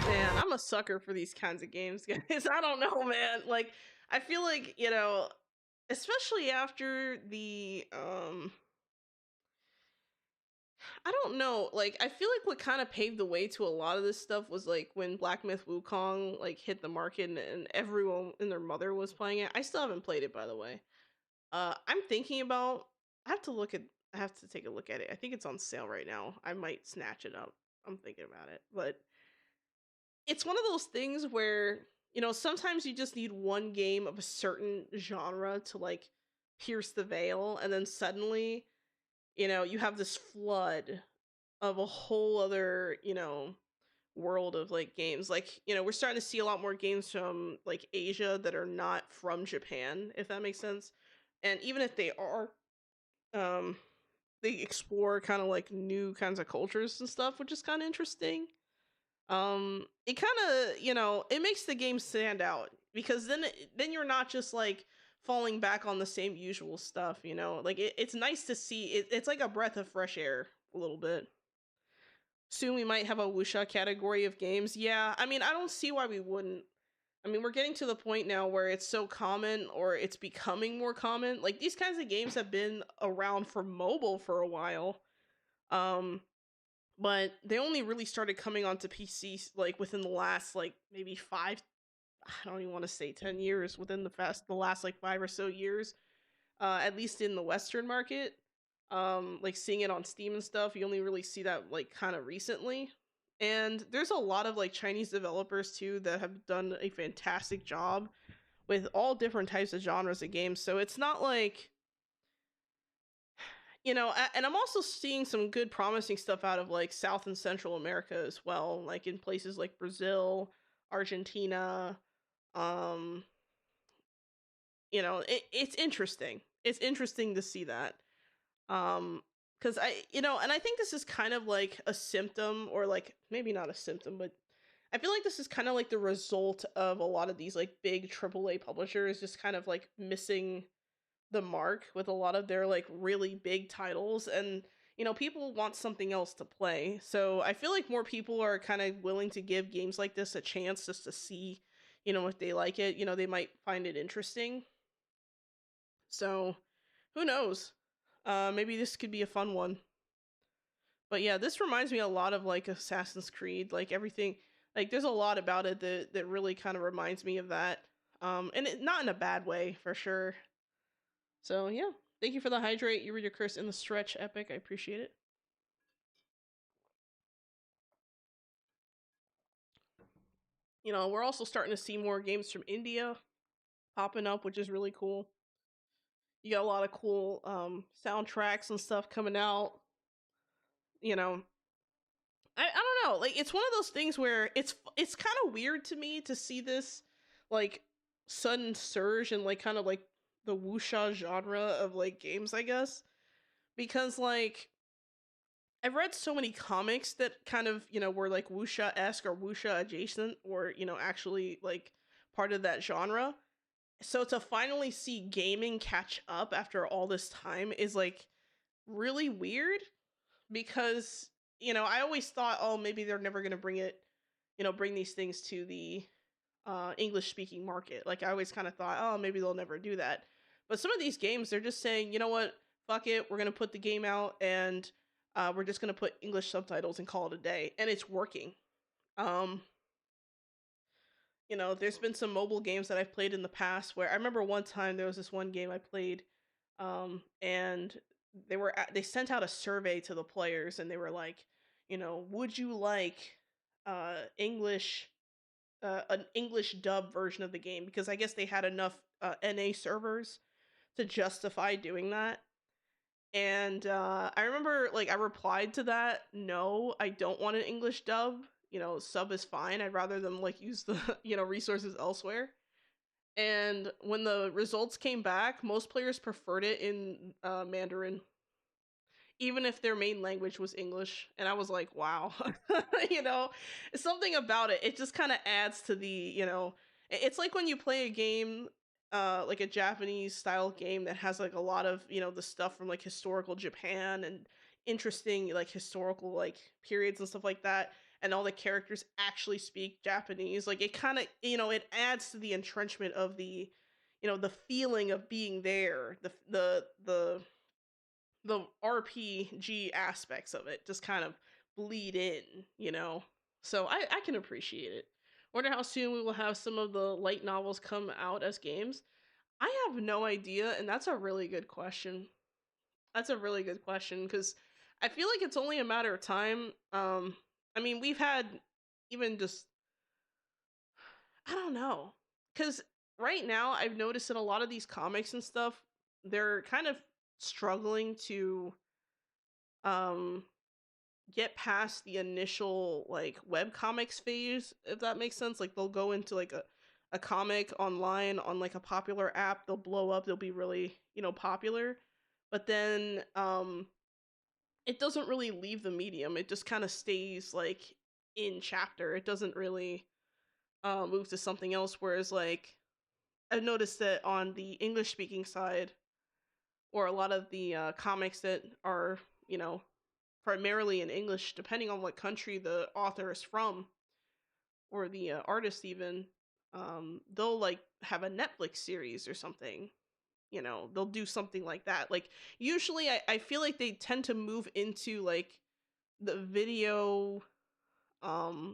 Man, I'm a sucker for these kinds of games, guys. I don't know, man. Like, I feel like, you know, especially after the I don't know. Like, I feel like what kind of paved the way to a lot of this stuff was like when Black Myth Wukong like hit the market and everyone and their mother was playing it. I still haven't played it, by the way. I'm thinking about. I have to look at. I have to take a look at it. I think it's on sale right now. I might snatch it up. I'm thinking about it, but it's one of those things where sometimes you just need one game of a certain genre to like pierce the veil, and then suddenly you have this flood of a whole other world of like games. Like we're starting to see a lot more games from like Asia that are not from Japan, if that makes sense. And even if they are, um they explore kind of like new kinds of cultures and stuff, which is kind of interesting. It kind of it makes the game stand out because then you're not just like falling back on the same usual stuff. Like it's nice to see it's like a breath of fresh air a little bit. Soon we might have a wuxia category of games. Yeah, I mean, I don't see why we wouldn't. I mean, we're getting to the point now where it's so common, or it's becoming more common. Like these kinds of games have been around for mobile for a while. Um but they only really started coming onto PC like within the last like maybe 5, I don't even want to say 10 years, within the last like 5 or so years, at least in the Western market. Like seeing it on Steam and stuff, you only really see that like kind of recently. And there's a lot of like Chinese developers too that have done a fantastic job with all different types of genres of games. So it's not like and I'm also seeing some good promising stuff out of like South and Central America as well, like in places like Brazil, Argentina. um it's interesting. It's interesting to see that. Because and I think this is kind of like a symptom, or like maybe not a symptom, but I feel like this is kind of like the result of a lot of these like big AAA publishers just kind of like missing the mark with a lot of their like really big titles. And people want something else to play, so I feel like more people are kind of willing to give games like this a chance just to see if they like it. They might find it interesting. So who knows, maybe this could be a fun one. But yeah, this reminds me a lot of like Assassin's Creed, like everything. Like there's a lot about it that really kind of reminds me of that. And not in a bad way, for sure. So yeah, thank you for the hydrate. You read your curse in the stretch, epic. I appreciate it. We're also starting to see more games from India popping up, which is really cool. You got a lot of cool soundtracks and stuff coming out. You know, I don't know. Like it's one of those things where it's kind of weird to me to see this like sudden surge in like kind of like the wuxia genre of like games, I guess, because like I've read so many comics that kind of, were like wuxia esque or wuxia adjacent, or, actually like part of that genre. So to finally see gaming catch up after all this time is like really weird, because, I always thought, oh, maybe they're never going to bring it, bring these things to the English speaking market. Like I always kind of thought, oh, maybe they'll never do that. But some of these games, they're just saying, you know what, fuck it, we're gonna put the game out, and we're just gonna put English subtitles and call it a day, and it's working. Um, there's been some mobile games that I've played in the past where I remember one time there was this one game I played, and they sent out a survey to the players, and they were like, would you like English an English dub version of the game, because I guess they had enough NA servers to justify doing that. And I remember like I replied to that, no, I don't want an English dub. Sub is fine. I'd rather them like use the resources elsewhere. And when the results came back, most players preferred it in Mandarin, even if their main language was English. And I was like, wow. you know, something about it. It just kind of adds to the, it's like when you play a game, like a Japanese style game that has like a lot of, the stuff from like historical Japan and interesting like historical like periods and stuff like that. And all the characters actually speak Japanese. Like it kind of, it adds to the entrenchment of the, the feeling of being there, the the RPG aspects of it just kind of bleed in, you know. So I can appreciate it. Wonder how soon we will have some of the light novels come out as games. I have no idea, and that's a really good question. That's a really good question because I feel like it's only a matter of time. I mean, we've had even just I don't know, because right now I've noticed that a lot of these comics and stuff they're kind of struggling to um get past the initial like web comics phase, if that makes sense. Like they'll go into like a comic online on like a popular app, they'll blow up, they'll be really, popular. But then it doesn't really leave the medium. It just kind of stays like in chapter. It doesn't really move to something else. Whereas like I've noticed that on the English speaking side, or a lot of the comics that are, you know, primarily in English, depending on what country the author is from or the artist, even, they'll like have a Netflix series or something. They'll do something like that. Like, usually, I feel like they tend to move into like the video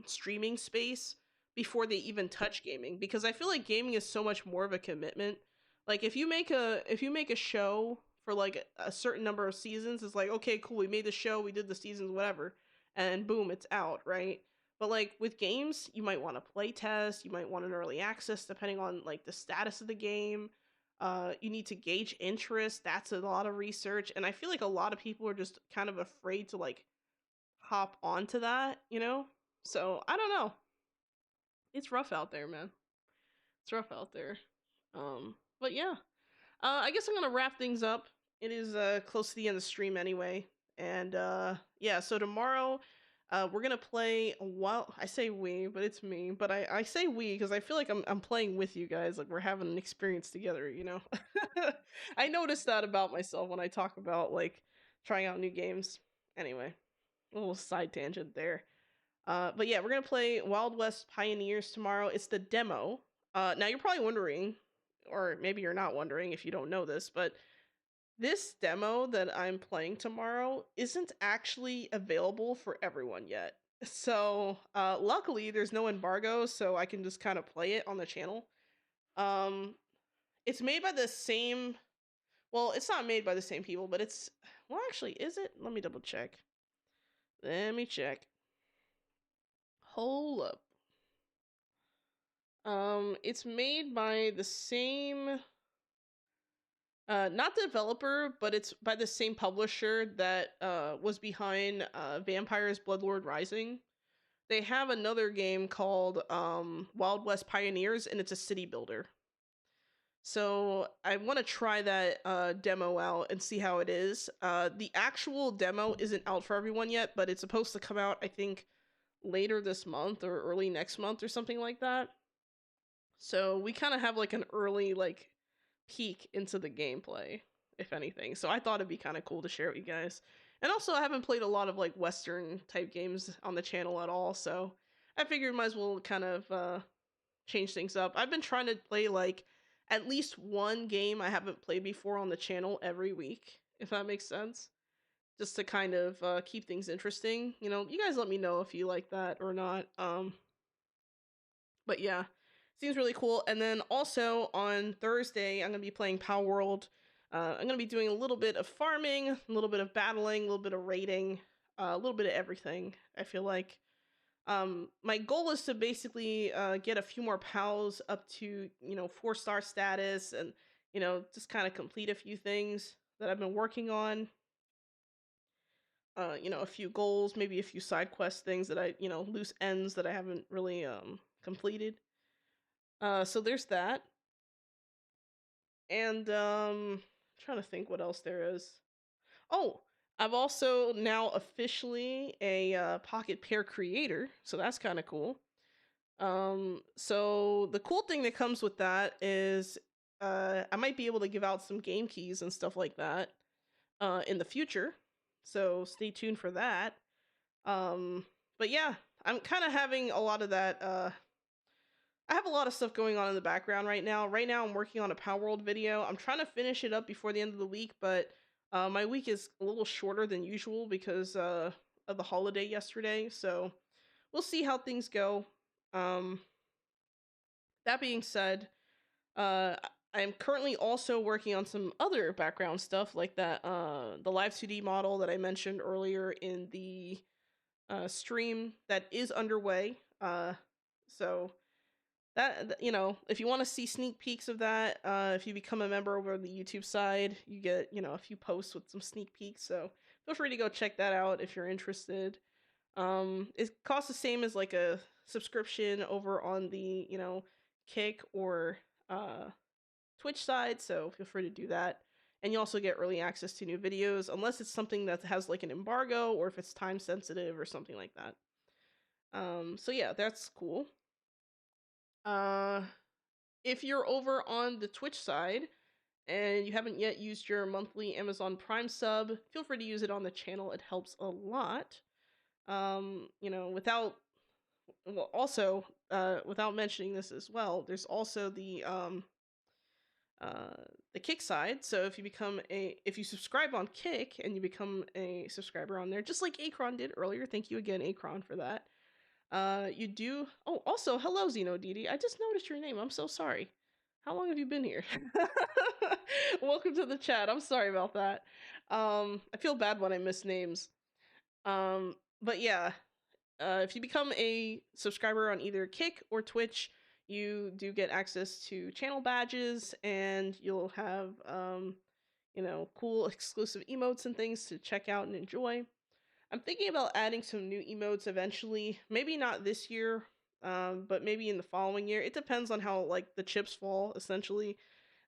streaming space before they even touch gaming, because I feel like gaming is so much more of a commitment. Like if you make a show for like a certain number of seasons, it's like, okay, cool, we made the show, we did the seasons, whatever, and boom, it's out, right? But like with games, you might want to play test, you might want an early access depending on like the status of the game. You need to gauge interest. That's a lot of research, and I feel like a lot of people are just kind of afraid to like hop onto that. So I don't know. It's rough out there, man. It's rough out there. But yeah. I guess I'm gonna wrap things up. It is close to the end of the stream anyway. And yeah, so tomorrow we're gonna play while I say we, but it's me. But I say we because I feel like I'm playing with you guys, like we're having an experience together. I noticed that about myself when I talk about like trying out new games. Anyway, a little side tangent there. But yeah, we're gonna play Wild West Pioneers tomorrow. It's the demo. Now you're probably wondering, or maybe you're not wondering if you don't know this, but this demo that I'm playing tomorrow isn't actually available for everyone yet. So luckily there's no embargo, so I can just kind of play it on the channel. It's made by the same. Well, it's not made by the same people, but it's. Well, actually, is it? Let me double check. Let me check. Hold up. It's made by the same, not developer, but it's by the same publisher that was behind Vampires Bloodlord Rising. They have another game called Wild West Pioneers, and it's a city builder. So I want to try that demo out and see how it is. The actual demo isn't out for everyone yet, but it's supposed to come out, I think, later this month or early next month or something like that. So we kind of have like an early like peek into the gameplay, if anything. So I thought it'd be kind of cool to share with you guys. And also, I haven't played a lot of like Western type games on the channel at all, so I figured might as well kind of change things up. I've been trying to play like at least one game I haven't played before on the channel every week, if that makes sense. Just to kind of keep things interesting. You guys let me know if you like that or not. But yeah, seems really cool. And then also on Thursday, I'm going to be playing Power World. I'm going to be doing a little bit of farming, a little bit of battling, a little bit of raiding, a little bit of everything, I feel like. My goal is to basically get a few more pals up to, 4-star status and, just kind of complete a few things that I've been working on. A few goals, maybe a few side quest things that I, loose ends that I haven't really completed. So there's that. And trying to think what else there is. Oh, I've also now officially a Pocket Pair creator, so that's kind of cool. So the cool thing that comes with that is I might be able to give out some game keys and stuff like that in the future. So stay tuned for that. But yeah, I'm kind of having a lot of that I have a lot of stuff going on in the background right now. Right now, I'm working on a Power World video. I'm trying to finish it up before the end of the week, but My week is a little shorter than usual because of the holiday yesterday, so we'll see how things go. Um, that being said, I am currently also working on some other background stuff like that the live 2D model that I mentioned earlier in the stream that is underway. So you know, if you want to see sneak peeks of that, if you become a member over the YouTube side, you get, you know, a few posts with some sneak peeks. So feel free to go check that out if you're interested. It costs the same as like a subscription over on the, you know, Kick or Twitch side, so feel free to do that. And you also get early access to new videos, unless it's something that has like an embargo or if it's time sensitive or something like that. So yeah, that's cool. If you're over on the Twitch side and you haven't yet used your monthly Amazon Prime sub, feel free to use it on the channel. It helps a lot. You know, without mentioning this as well, there's also the Kick side. So if you subscribe on Kick and you become a subscriber on there, just like Akron did earlier, thank you again, Akron, for that. You do. Oh, also, hello, Xeno Didi. I just noticed your name. I'm so sorry. How long have you been here? Welcome to the chat. I'm sorry about that. I feel bad when I miss names. But yeah, if you become a subscriber on either Kick or Twitch, you do get access to channel badges, and you'll have you know, cool exclusive emotes and things to check out and enjoy. I'm thinking about adding some new emotes eventually. Maybe not this year, but maybe in the following year. It depends on how like the chips fall, essentially,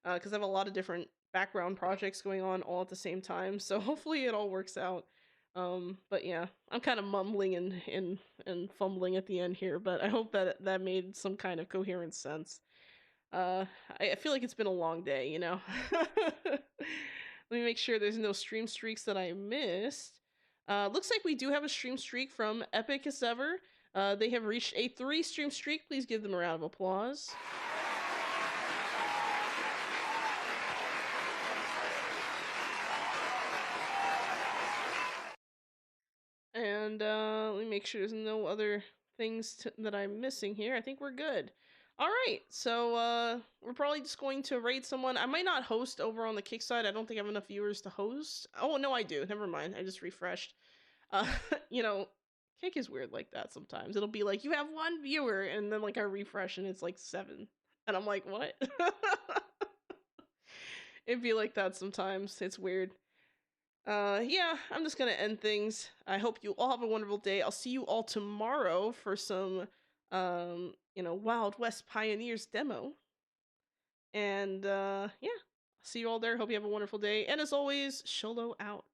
because I have a lot of different background projects going on all at the same time. So hopefully it all works out. But yeah, I'm kind of mumbling and fumbling at the end here, but I hope that that made some kind of coherent sense. Uh, I feel like it's been a long day, you know. Let me make sure there's no stream streaks that I missed. Looks like we do have a stream streak from Epic as ever. They have reached a 3 stream streak. Please give them a round of applause. And let me make sure there's no other things that I'm missing here. I think we're good. All right, so we're probably just going to raid someone. I might not host over on the Kick side. I don't think I have enough viewers to host. Oh, no, I do. Never mind. I just refreshed. You know, Kick is weird like that sometimes. It'll be like, you have 1 viewer, and then like I refresh and it's like 7. And I'm like, what? It'd be like that sometimes. It's weird. Yeah, I'm just gonna end things. I hope you all have a wonderful day. I'll see you all tomorrow for some you know, Wild West Pioneers demo. And yeah, see you all there. Hope you have a wonderful day. And as always, Xolo out.